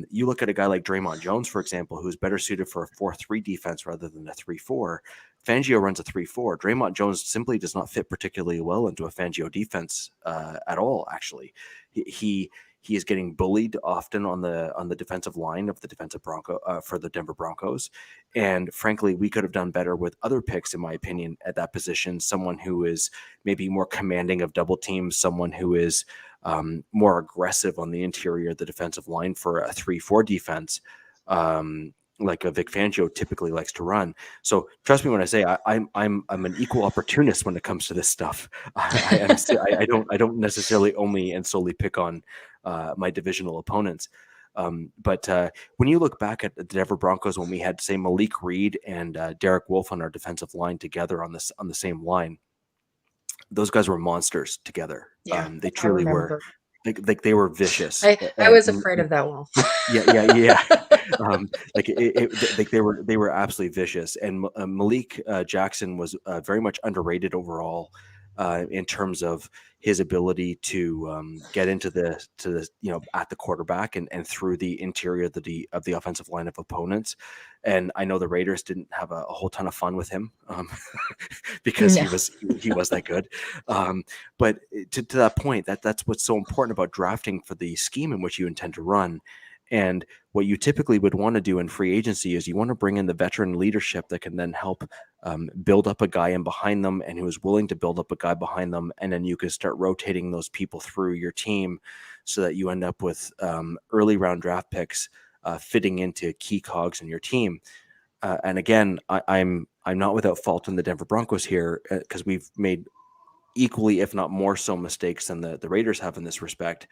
you look at a guy like Draymond Jones, for example, who's better suited for a 4-3 defense rather than a 3-4. Fangio runs a 3-4. Draymond Jones simply does not fit particularly well into a Fangio defense at all. Actually, he is getting bullied often on the defensive line of the defensive for the Denver Broncos. And frankly, we could have done better with other picks, in my opinion, at that position. Someone who is maybe more commanding of double teams, someone who is more aggressive on the interior of the defensive line for a 3-4 defense, like a Vic Fangio typically likes to run. So trust me when I say I'm an equal opportunist when it comes to this stuff. I don't necessarily only and solely pick on my divisional opponents. But when you look back at the Denver Broncos, when we had, say, Malik Reed and Derek Wolfe on our defensive line together on the same line, those guys were monsters together. Yeah, They truly were. Like they were vicious. I was afraid of that wolf. Yeah. They were absolutely vicious. And Malik Jackson was very much underrated overall in terms of his ability to get into the at the quarterback and through the interior of the offensive line of opponents. And I know the Raiders didn't have a whole ton of fun with him because he was that good. But to that point, that's what's so important about drafting for the scheme in which you intend to run. And what you typically would want to do in free agency is you want to bring in the veteran leadership that can then help build up a guy in behind them and who is willing to build up a guy behind them. And then you can start rotating those people through your team so that you end up with early round draft picks fitting into key cogs in your team. And again, I'm not without fault in the Denver Broncos here because we've made equally, if not more so, mistakes than the Raiders have in this respect.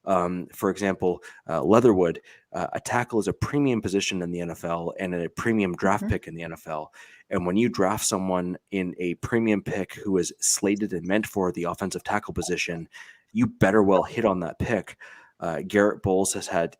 For example, Leatherwood, a tackle is a premium position in the NFL and a premium draft pick in the NFL. And when you draft someone in a premium pick who is slated and meant for the offensive tackle position, you better well hit on that pick. Garrett Bowles has had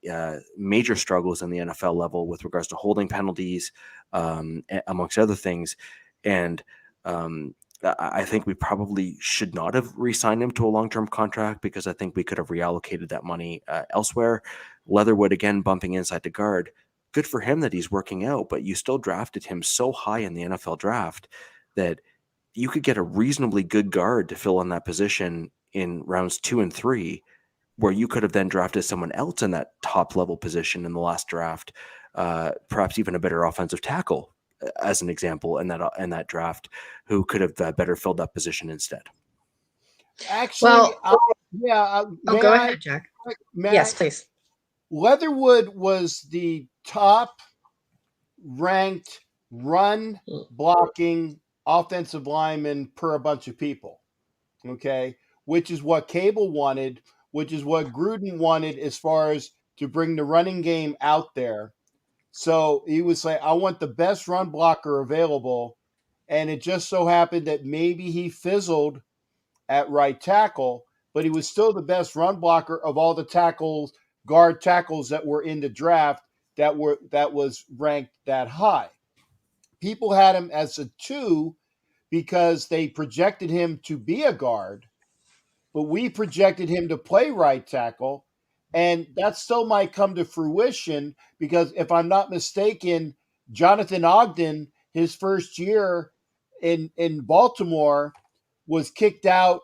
major struggles in the NFL level with regards to holding penalties, amongst other things. And I think we probably should not have re-signed him to a long-term contract because I think we could have reallocated that money elsewhere. Leatherwood, again, bumping inside to guard. Good for him that he's working out, but you still drafted him so high in the NFL draft that you could get a reasonably good guard to fill in that position in rounds 2 and 3, where you could have then drafted someone else in that top level position in the last draft, perhaps even a better offensive tackle, as an example, in that draft, who could have better filled that position instead. Actually, Go ahead, Jack. Yes, please. Leatherwood was the top ranked run blocking offensive lineman per a bunch of people. Okay. Which is what Cable wanted, which is what Gruden wanted as far as to bring the running game out there. So he was like, I want the best run blocker available. And it just so happened that maybe he fizzled at right tackle, but he was still the best run blocker of all the guard tackles that were in the draft that was ranked that high. People had him as a 2 because they projected him to be a guard, but we projected him to play right tackle. And that still might come to fruition because if I'm not mistaken, Jonathan Ogden, his first year in Baltimore, was kicked out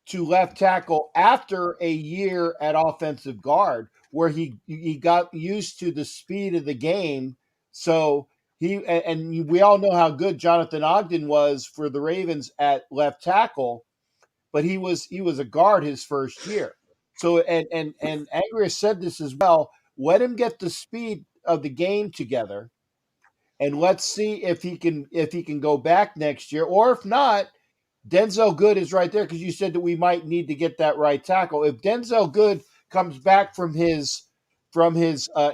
to left tackle after a year at offensive guard where he got used to the speed of the game. So we all know how good Jonathan Ogden was for the Ravens at left tackle, but he was a guard his first year. So and Angria said this as well. Let him get the speed of the game together, and let's see if he can go back next year, or if not, Denzel Good is right there because you said that we might need to get that right tackle. If Denzel Good comes back from his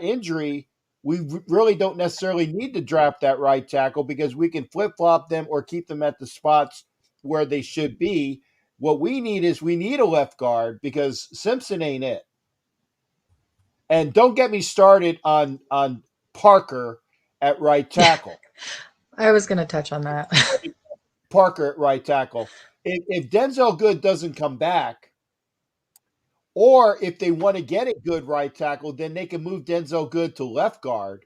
injury, we really don't necessarily need to draft that right tackle because we can flip-flop them or keep them at the spots where they should be. What we need a left guard because Simpson ain't it. And don't get me started on Parker at right tackle. I was going to touch on that. Parker at right tackle. If Denzel Good doesn't come back, or if they want to get a good right tackle, then they can move Denzel Good to left guard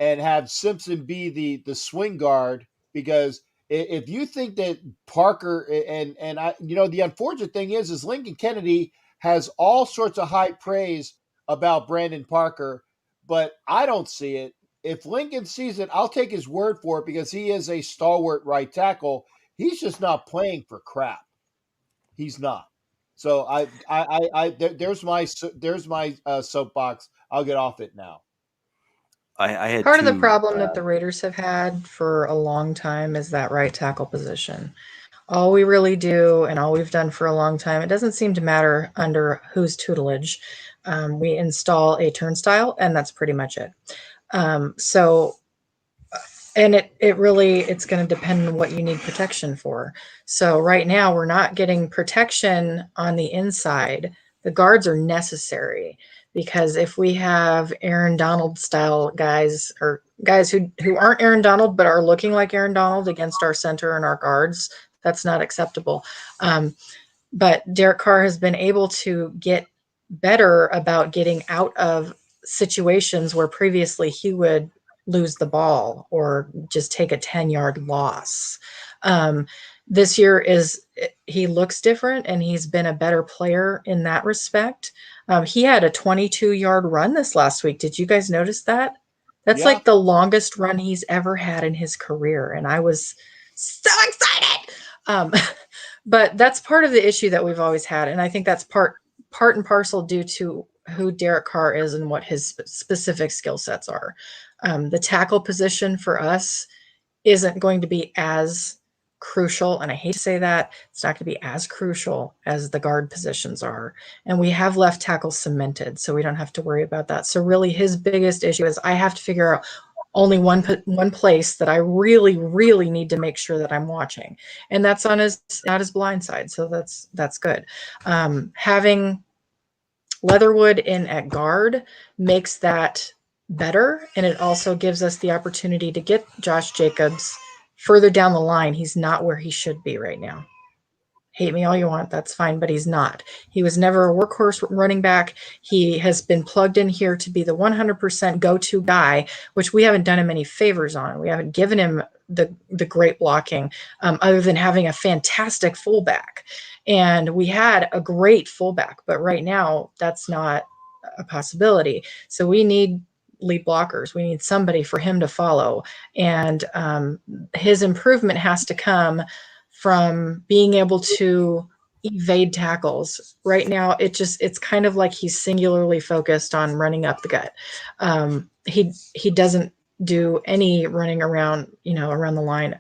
and have Simpson be the swing guard. Because if you think that Parker and I, the unfortunate thing is Lincoln Kennedy has all sorts of high praise about Brandon Parker, but I don't see it. If Lincoln sees it, I'll take his word for it because he is a stalwart right tackle. He's just not playing for crap. He's not. So there's my soapbox. I'll get off it now. I had Part of the problem that the Raiders have had for a long time is that right tackle position. All we really do and all we've done for a long time, it doesn't seem to matter under whose tutelage. We install a turnstile and that's pretty much it. And it's going to depend on what you need protection for. So right now we're not getting protection on the inside. The guards are necessary because if we have Aaron Donald style guys or guys who aren't Aaron Donald but are looking like Aaron Donald against our center and our guards, that's not acceptable. But Derek Carr has been able to get better about getting out of situations where previously he would lose the ball or just take a 10-yard loss. this year he looks different, and he's been a better player in that respect. He had a 22-yard run this last week. Did you guys notice that? That's Yeah. like the longest run he's ever had in his career, and I was so excited. But that's part of the issue that we've always had, and I think that's part and parcel due to who Derek Carr is and what his specific skill sets are. The tackle position for us isn't going to be as crucial, and I hate to say that, it's not going to be as crucial as the guard positions are. And we have left tackle cemented, so we don't have to worry about that. So really his biggest issue is I have to figure out only one place that I really, really need to make sure that I'm watching. And that's on not his blind side. So that's good. Having Leatherwood in at guard makes that better. And it also gives us the opportunity to get Josh Jacobs further down the line. He's not where he should be right now. Hate me all you want, that's fine, but he's not. He was never a workhorse running back. He has been plugged in here to be the 100% go-to guy, which we haven't done him any favors on. We haven't given him the great blocking, other than having a fantastic fullback. And we had a great fullback, but right now that's not a possibility. So we need lead blockers. We need somebody for him to follow. And his improvement has to come from being able to evade tackles. Right now, it's kind of like he's singularly focused on running up the gut. He doesn't do any running around, around the line.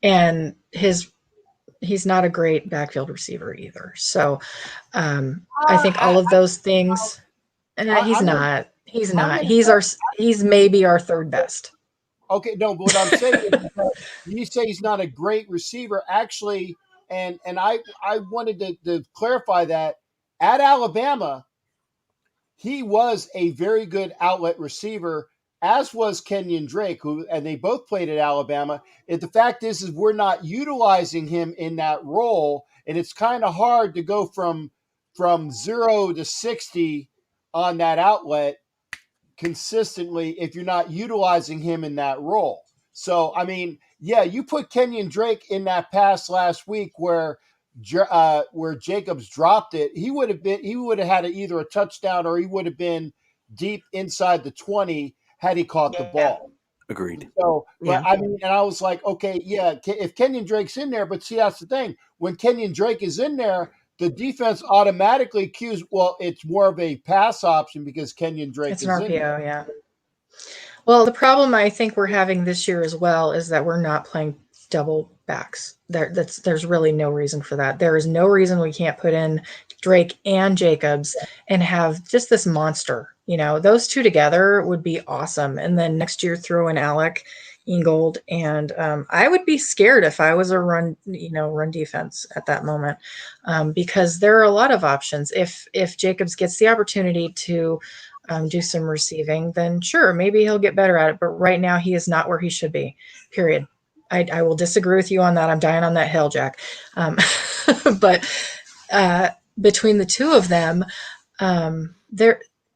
And he's not a great backfield receiver either. So I think all of those things, he's not. He's maybe our third best. Okay, no, but what I'm saying is that you say he's not a great receiver, actually, and I wanted to clarify that at Alabama, he was a very good outlet receiver, as was Kenyon Drake, and they both played at Alabama. And the fact is we're not utilizing him in that role, and it's kind of hard to go from 0 to 60 on that outlet consistently if you're not utilizing him in that role. So, I mean, yeah, you put Kenyon Drake in that pass last week where Jacobs dropped it. He would have had either a touchdown or he would have been deep inside the 20 had he caught the ball. Agreed. So, but I mean, and I was like, okay, yeah, if Kenyon Drake's in there, but see, that's the thing. When Kenyon Drake is in there, the defense automatically cues, well, it's more of a pass option because Kenyon Drake is in there. It's an RPO, yeah. Well, the problem I think we're having this year as well is that we're not playing double backs. There's really no reason for that. There is no reason we can't put in Drake and Jacobs and have just this monster. Those two together would be awesome. And then next year throw in Alec Ingold, and I would be scared if I was a run defense at that moment, because there are a lot of options. If Jacobs gets the opportunity to do some receiving, then sure, maybe he'll get better at it. But right now he is not where he should be, period. I will disagree with you on that. I'm dying on that hill, Jack. But between the two of them,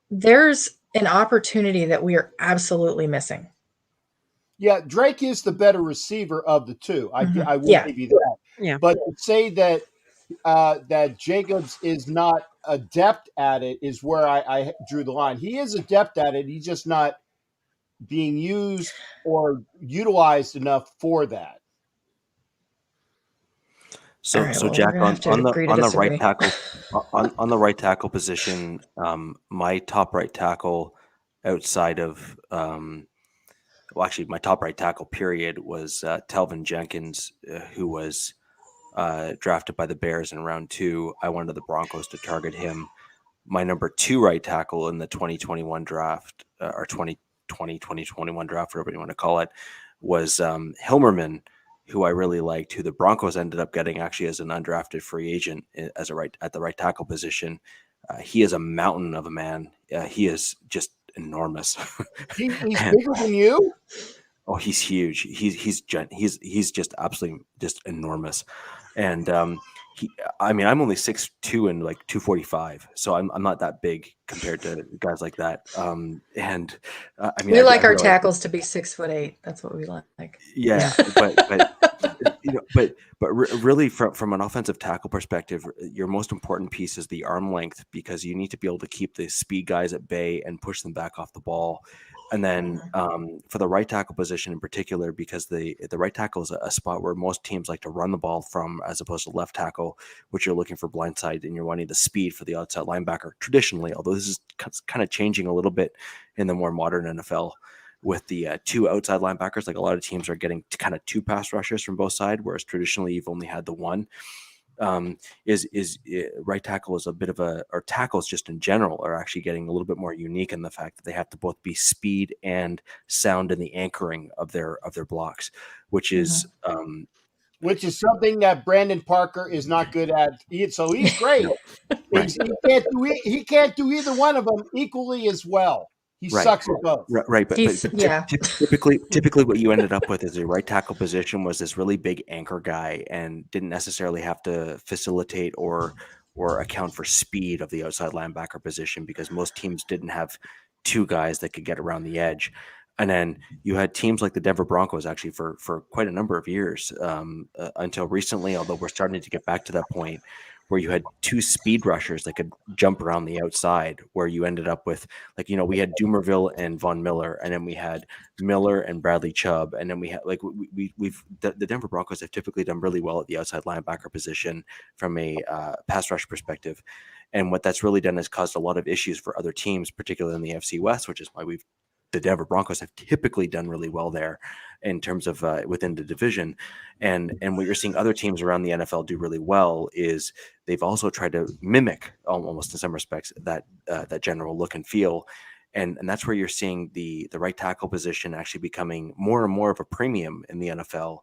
there's an opportunity that we are absolutely missing. Yeah, Drake is the better receiver of the two. I will give you that. Yeah. But to say that that Jacobs is not adept at it is where I drew the line. He is adept at it. He's just not being used or utilized enough for that. So, right, so well, Jack, on the right tackle, on the right tackle position, my top right tackle outside of, actually my top right tackle period was Telvin Jenkins, who was drafted by the Bears in round 2. I wanted the Broncos to target him. My number 2 right tackle in the 2021 draft, or 2021 draft, whatever you want to call it, was Hilmerman, who I really liked, who the Broncos ended up getting actually as an undrafted free agent at the right tackle position. He is a mountain of a man. He is just enormous. He's bigger than you? Oh, he's huge. He's just absolutely just enormous. And I'm only 6'2" and like 245, so I'm not that big compared to guys like that. We like our tackles to be 6'8". That's what we like. Yeah, but Really, from an offensive tackle perspective, your most important piece is the arm length, because you need to be able to keep the speed guys at bay and push them back off the ball. And then for the right tackle position in particular, because the right tackle is a spot where most teams like to run the ball from, as opposed to left tackle, which you're looking for blindside and you're wanting the speed for the outside linebacker traditionally, although this is kind of changing a little bit in the more modern NFL with the two outside linebackers. Like, a lot of teams are getting kind of two pass rushers from both sides, whereas traditionally you've only had the one. Right tackle is a bit of or tackles just in general are actually getting a little bit more unique in the fact that they have to both be speed and sound in the anchoring of their blocks, which is something that Brandon Parker is not good at. So he's great. Right. He can't do either one of them equally as well. He Right. sucks at both. Right. But typically what you ended up with is the right tackle position was this really big anchor guy and didn't necessarily have to facilitate or account for speed of the outside linebacker position, because most teams didn't have two guys that could get around the edge. And then you had teams like the Denver Broncos actually for quite a number of years until recently, although we're starting to get back to that point where you had two speed rushers that could jump around the outside, where you ended up with, like, we had Dumerville and Von Miller, and then we had Miller and Bradley Chubb. And then we had, like, the Denver Broncos have typically done really well at the outside linebacker position from a pass rush perspective. And what that's really done is caused a lot of issues for other teams, particularly in the FC West, which is why the Denver Broncos have typically done really well there in terms of within the division. And what you're seeing other teams around the NFL do really well is they've also tried to mimic, almost in some respects, that general look and feel. And that's where you're seeing the right tackle position actually becoming more and more of a premium in the NFL,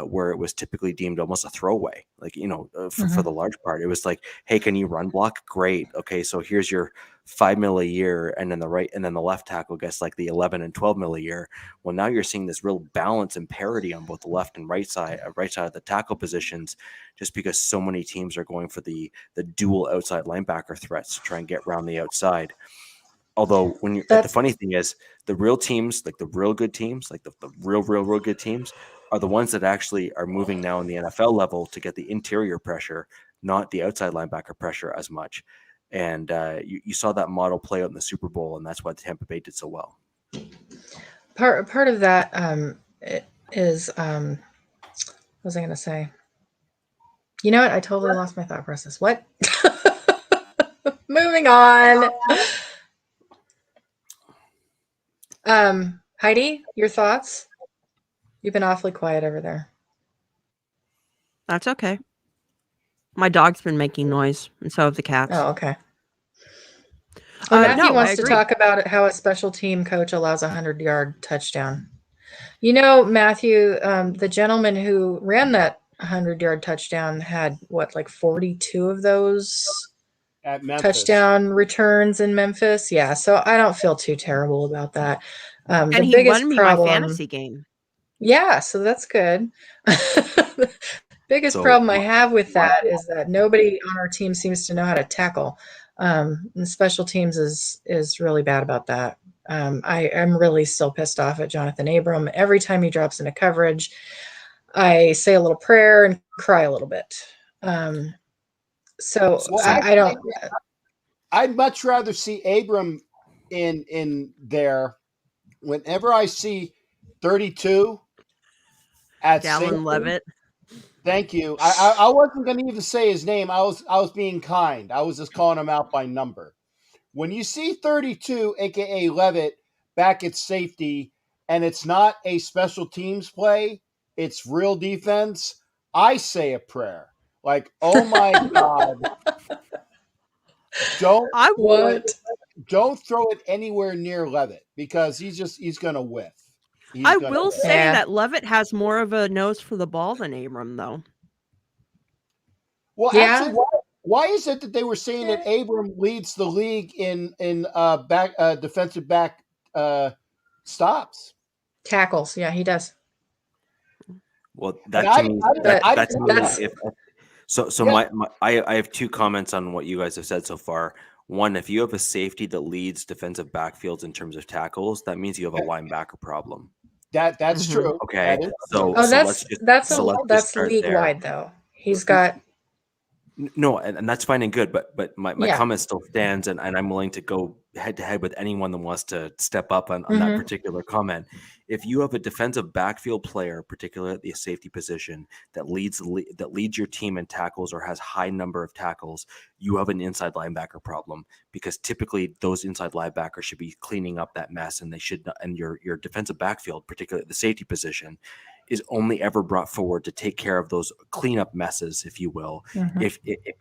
where it was typically deemed almost a throwaway. Like, for the large part, it was like, hey, can you run block? Great. Okay, so here's your $5 million a year, and then the left tackle gets like the 11 and 12 million a year. Well, now you're seeing this real balance and parity on both the left and right side of the tackle positions, just because so many teams are going for the dual outside linebacker threats to try and get around the outside. Although the funny thing is, the real teams, like the real good teams, like the real good teams, are the ones that actually are moving now in the NFL level to get the interior pressure, not the outside linebacker pressure as much. And you saw that model play out in the Super Bowl, and that's why Tampa Bay did so well. Part of that is what was I going to say? You know what? I totally lost my thought process. What? Moving on. Heidi, your thoughts? You've been awfully quiet over there. That's okay. My dog's been making noise, and so have the cats. Oh, okay. Well, Matthew wants to agree. talk about how a special team coach allows a 100-yard touchdown. Matthew, the gentleman who ran that 100-yard touchdown had, 42 of those At Memphis. touchdown returns in Memphis? Yeah, so I don't feel too terrible about that. And the he biggest won me problem, my fantasy game. Yeah, so that's good. Biggest problem I have with that is that nobody on our team seems to know how to tackle. And special teams is really bad about that. I'm really still pissed off at Jonathan Abram. Every time he drops into coverage, I say a little prayer and cry a little bit. I don't. I'd much rather see Abram in there. Whenever I see 32 at Dallin Levitt. Thank you. I wasn't going to even say his name. I was being kind. I was just calling him out by number. When you see 32, aka Levitt, back at safety, and it's not a special teams play, it's real defense, I say a prayer. Like, oh my God. Don't throw it anywhere near Levitt, because he's going to whiff. I will say that Levitt has more of a nose for the ball than Abram, though. Well, actually, why is it that they were saying that Abram leads the league in defensive back stops? Tackles, yeah, he does. Well, I have two comments on what you guys have said so far. One, if you have a safety that leads defensive backfields in terms of tackles, that means you have a linebacker problem. That's Mhm. true. Okay, That is so Oh, so let's just that's so let's just that's start league there. wide though. He's got No, and that's fine and good, but my Yeah. comment still stands, and I'm willing to go head to head with anyone that wants to step up on that Mhm. particular comment. If you have a defensive backfield player, particularly at the safety position, that leads your team in tackles or has high number of tackles, you have an inside linebacker problem, because typically those inside linebackers should be cleaning up that mess, and they should not, and your defensive backfield, particularly at the safety position, is only ever brought forward to take care of those cleanup messes, if you will, Mhm.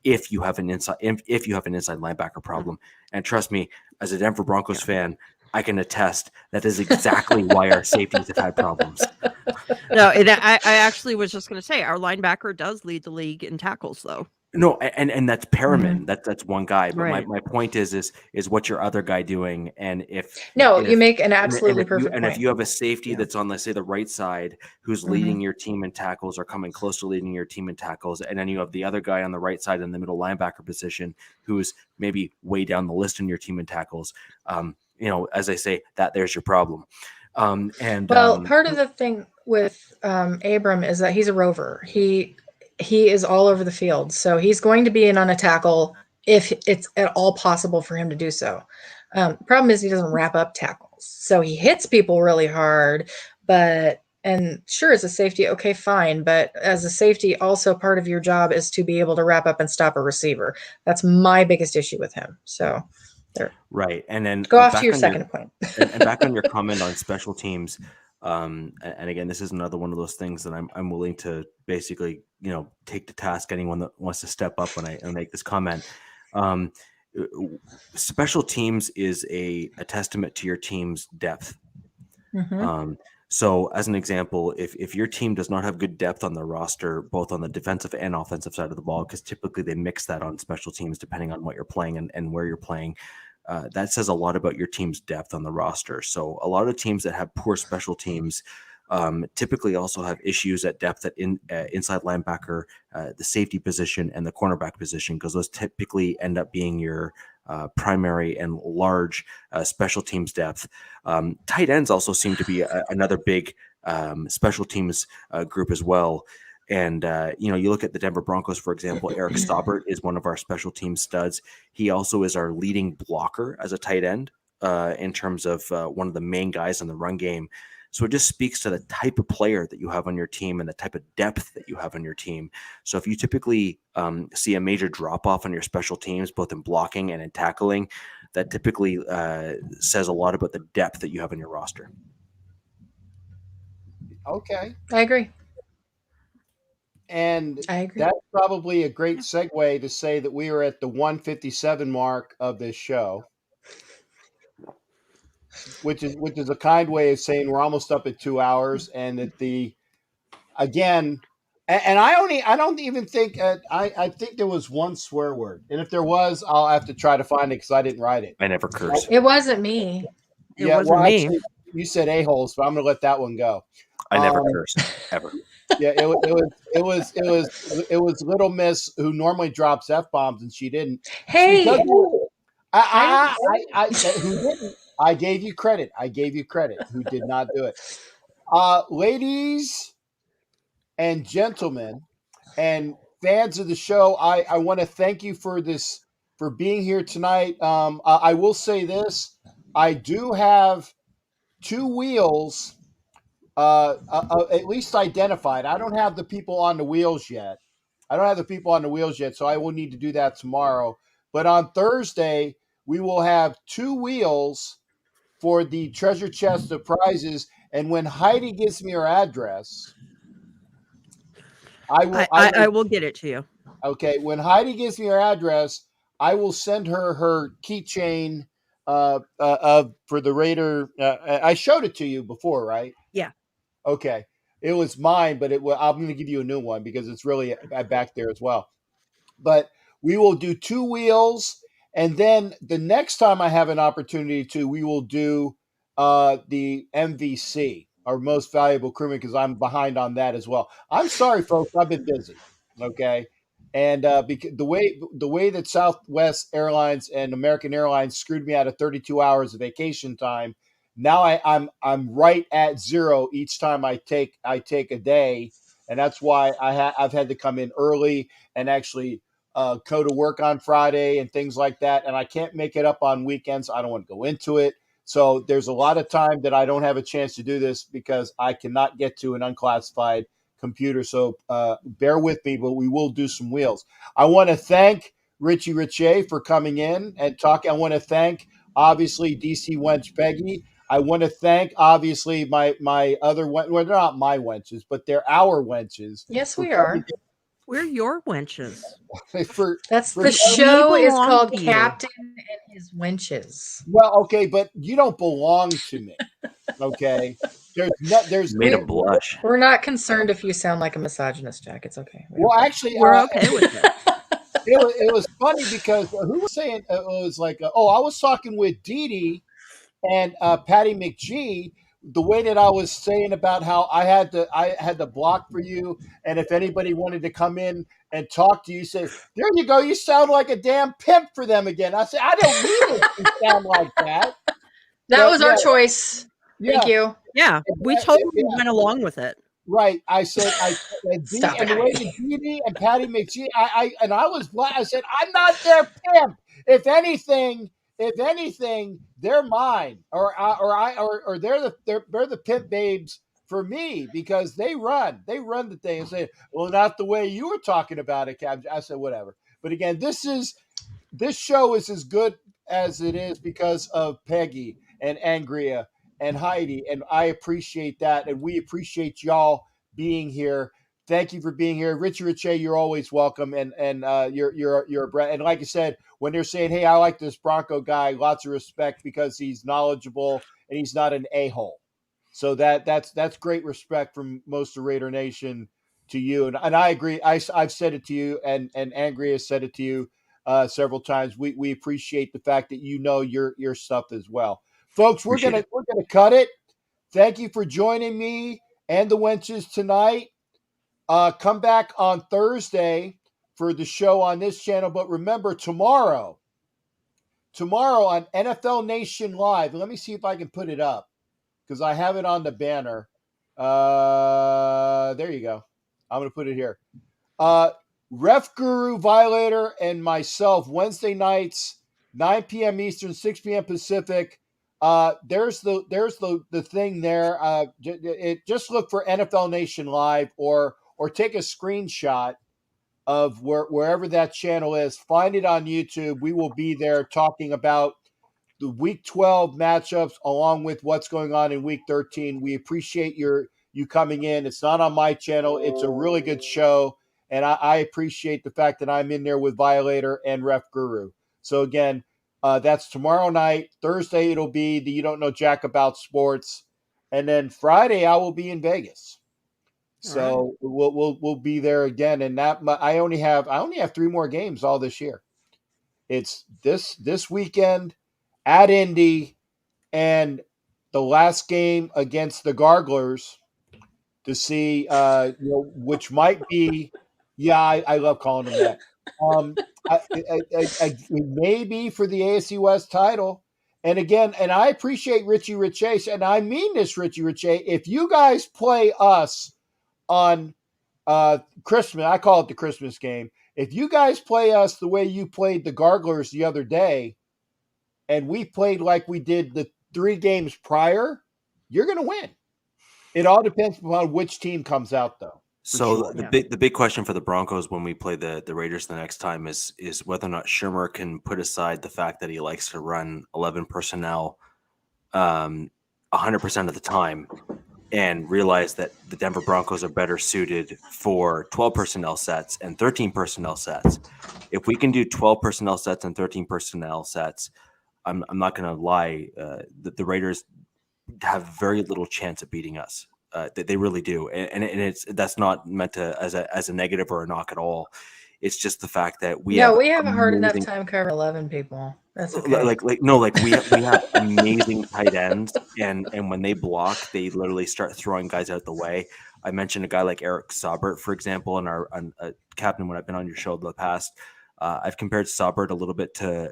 if you have an inside linebacker problem. And trust me, as a Denver Broncos fan, I can attest that is exactly why our safeties have had problems. No, I actually was just going to say our linebacker does lead the league in tackles, though. No, and that's Perriman. Mhm. That's one guy. But Right. my point is what's your other guy doing? And if No, and you if make an and absolutely if you perfect and if point. you have a safety Yeah. that's on, let's say, the right side, who's Mhm. leading your team in tackles or coming close to leading your team in tackles, and then you have the other guy on the right side in the middle linebacker position who's maybe way down the list in your team in tackles, as I say, there's your problem. Well, part of the thing with Abram is that he's a rover. He is all over the field, so he's going to be in on a tackle if it's at all possible for him to do so. Problem is he doesn't wrap up tackles, so he hits people really hard. And sure, as a safety, okay, fine. But as a safety, also part of your job is to be able to wrap up and stop a receiver. That's my biggest issue with him. So there. Right, and then Go off back to your on second point. and back on your comment on special teams, and again, this is another one of those things that I'm willing to basically take to task anyone that wants to step up when I make this comment. Special teams is a testament to your team's depth. Mhm. So as an example, if your team does not have good depth on the roster, both on the defensive and offensive side of the ball, because typically they mix that on special teams depending on what you're playing and where you're playing, that says a lot about your team's depth on the roster. So a lot of teams that have poor special teams typically also have issues at depth at inside linebacker, the safety position, and the cornerback position, because those typically end up being your primary and large special teams depth. Tight ends also seem to be another big special teams group as well. And you look at the Denver Broncos, for example. Eric Staubert is one of our special team studs. He also is our leading blocker as a tight end in terms of one of the main guys in the run game. So it just speaks to the type of player that you have on your team and the type of depth that you have on your team. So if you typically see a major drop off on your special teams, both in blocking and in tackling, that typically says a lot about the depth that you have in your roster. Okay. I agree. And I agree. that's probably a great segue to say that we are at the 157 mark of this show, which is a kind way of saying we're almost up at 2 hours, and that again, and I don't even think I think there was one swear word, and if there was, I'll have to try to find it because I didn't write it. I never curse. It wasn't me. It wasn't well, me. actually, you said a-holes, but I'm going to let that one go. I never curse ever. Yeah, it was Little Miss who normally drops f-bombs and she didn't. Hey, She doesn't. Who didn't? I gave you credit. Who did not do it? Ladies and gentlemen, and fans of the show, I want to thank you for being here tonight. I will say this: I do have 2 wheels, at least identified. I don't have the people on the wheels yet. So I will need to do that tomorrow. But on Thursday, we will have 2 wheels for the treasure chest of prizes. And when Heidi gives me her address, I will get it to you. Okay, when Heidi gives me her address, I will send her keychain for the Raider. I showed it to you before, right? Yeah. Okay, it was mine, but I'm going to give you a new one because it's really back there as well. But we will do 2 wheels, and then the next time I have an opportunity to, we will do the MVC, our most valuable crewman, because I'm behind on that as well. I'm sorry, folks, I've been busy. Okay, and because the way that Southwest Airlines and American Airlines screwed me out of 32 hours of vacation time, Now I'm right at 0 each time I take a day, and that's why I've had to come in early and actually go to work on Friday and things like that, and I can't make it up on weekends. I don't want to go into it. So there's a lot of time that I don't have a chance to do this because I cannot get to an unclassified computer. So bear with me, but we will do some wheels. I want to thank Richie Riche for coming in and talking. I want to thank obviously DC Wench Peggy. I want to thank obviously my other well, they're not my wenches, but they're our wenches. Yes, For we are. We're your wenches. for That's for the show is belong called to you. Captain and His Wenches. well, okay, but you don't belong to me. Okay, there's Made him blush. We're not concerned if you sound like a misogynist, Jack. It's okay. We don't well care. actually We're okay with it. it was funny because who was saying it was like oh I was talking with Dee Dee and Patty McGee, the way that I was saying about how I had to block for you, and if anybody wanted to come in and talk to you, say, there you go, you sound like a damn pimp for them again. I said, I don't mean it to sound like that. That But was yeah, our choice. Thank yeah, you. Yeah, we totally went along with it. right. I said, and Stop it, the way Heidi. that Dee Dee and Patty McGee, I was glad. I said, I'm not their pimp. If anything, they're mine, or they're the pimp babes for me because they run the thing and say, well, not the way you were talking about it, Cab. I said, whatever. But again, this show is as good as it is because of Peggy and Angria and Heidi, and I appreciate that, and we appreciate y'all being here. Thank you for being here, Richard Riche. You're always welcome, and you're a and like I said, when they're saying, "Hey, I like this Bronco guy," lots of respect because he's knowledgeable and he's not an a-hole. So that's great respect from most of Raider Nation to you, and I agree. I've said it to you, and Angria has said it to you several times. We appreciate the fact that you know your stuff as well, folks. We're Appreciate gonna cut it. Thank you for joining me and the Wenches tonight. Come back on Thursday for the show on this channel. But remember, tomorrow on NFL Nation Live. Let me see if I can put it up because I have it on the banner. There you go. I'm gonna put it here. Ref Guru Violator and myself Wednesday nights, 9 p.m. Eastern, 6 p.m. Pacific. There's the thing there. Just look for NFL Nation Live or take a screenshot of wherever that channel is. Find it on YouTube. We will be there talking about the Week 12 matchups along with what's going on in Week 13. We appreciate you coming in. It's not on my channel. It's a really good show, and I appreciate the fact that I'm in there with Violator and Ref Guru. So again, that's tomorrow night. Thursday it'll be the You Don't Know Jack About Sports, and then Friday I will be in Vegas. So we'll be there again, and that I only have 3 more games all this year. It's this weekend at Indy and the last game against the Garglers to see which might be I love calling them that. Maybe for the AFC West title. And again, and I appreciate Richie Riche, and I mean this, Richie Riche. If you guys play us on Christmas, I call it the Christmas game. If you guys play us the way you played the Garglers the other day, and we played like we did the 3 games prior, you're going to win. It all depends upon which team comes out, though. So the big question for the Broncos when we play the Raiders the next time is whether or not Shermer can put aside the fact that he likes to run 11 personnel 100% of the time and realize that the Denver Broncos are better suited for 12 personnel sets and 13 personnel sets. If we can do 12 personnel sets and 13 personnel sets, I'm not going to lie, the Raiders have very little chance of beating us. They really do, and that's not meant to as a negative or a knock at all. It's just the fact that we have a hard enough time covering 11 people. That's okay. We have amazing tight ends, and when they block, they literally start throwing guys out the way. I mentioned a guy like Eric Saubert, for example, and our captain when I've been on your show in the past. I've compared Saubert a little bit to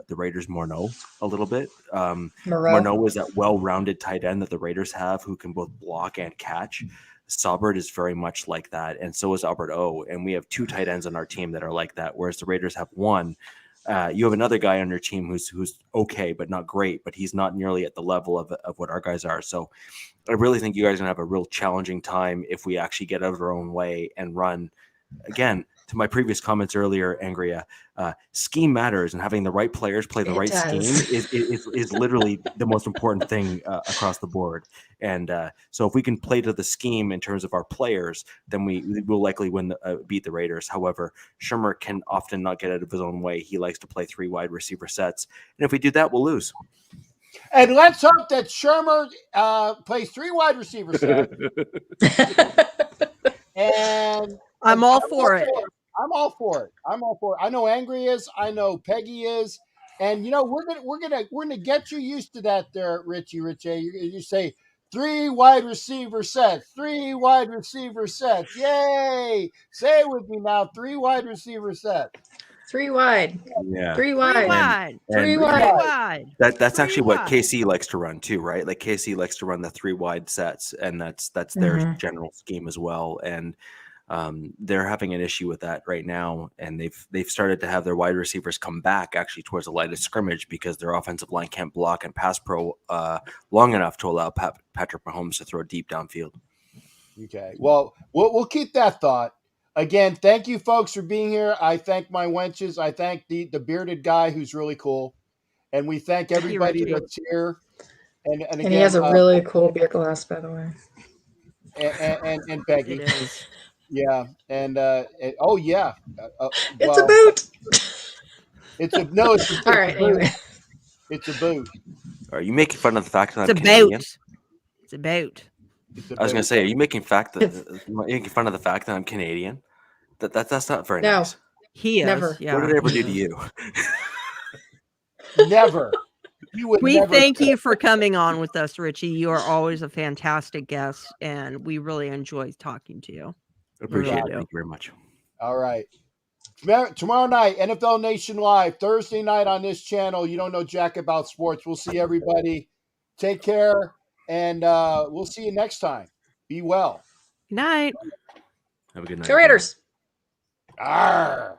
the Raiders' Morneau a little bit. Moreau. Morneau is that well-rounded tight end that the Raiders have who can both block and catch. Saubert is very much like that, and so is Albert O. And we have two tight ends on our team that are like that, whereas the Raiders have one. You have another guy on your team who's okay, but not great, but he's not nearly at the level of what our guys are. So I really think you guys are going to have a real challenging time if we actually get out of our own way and run. Again, to my previous comments earlier, Angria, scheme matters, and having the right players play the right scheme is literally the most important thing across the board. And so if we can play to the scheme in terms of our players, then we will likely beat the Raiders. However, Shermer can often not get out of his own way. He likes to play 3 wide receiver sets. And if we do that, we'll lose. And let's hope that Shermer plays 3 wide receiver sets. And I'm all for it. I'm all for it. I know Angria is. I know Peggy is. And we're gonna get you used to that there, Richie. You say 3 wide receiver sets, 3 wide receiver sets. Yay! Say it with me now. 3 wide receiver sets. 3 wide. Yeah. 3 wide. 3 wide. And 3 wide. That's 3 actually what wide. KC likes to run too, right? Like KC likes to run the 3 wide sets, and that's their general scheme as well. And they're having an issue with that right now, and they've started to have their wide receivers come back actually towards the line of scrimmage because their offensive line can't block and pass pro long enough to allow Patrick Mahomes to throw deep downfield. Okay. Well, we'll keep that thought. Again, thank you folks for being here. I thank my wenches. I thank the bearded guy who's really cool. And we thank everybody that's here. And again, he has a really cool beer glass, by the way. And Peggy. It is. Yeah. And oh yeah. It's a boot. It's a boot. All right, anyway. It's a boot. Are you making fun of the fact that It's I'm a Canadian? boat. It's a boat. I was going to say, are you making fun of the fact that I'm Canadian? That's not very nice. He is. Never. Yeah, What did I ever he do to is. you? Never. You would We never thank you for coming on with us, Richie. You are always a fantastic guest, and we really enjoy talking to you. Appreciate it. Yeah. Thank you very much. All right. Tomorrow night, NFL Nation Live. Thursday night on this channel. You don't know jack about sports. We'll see everybody. Take care, and we'll see you next time. Be well. Good night. Have a good night. Go Raiders. Arr.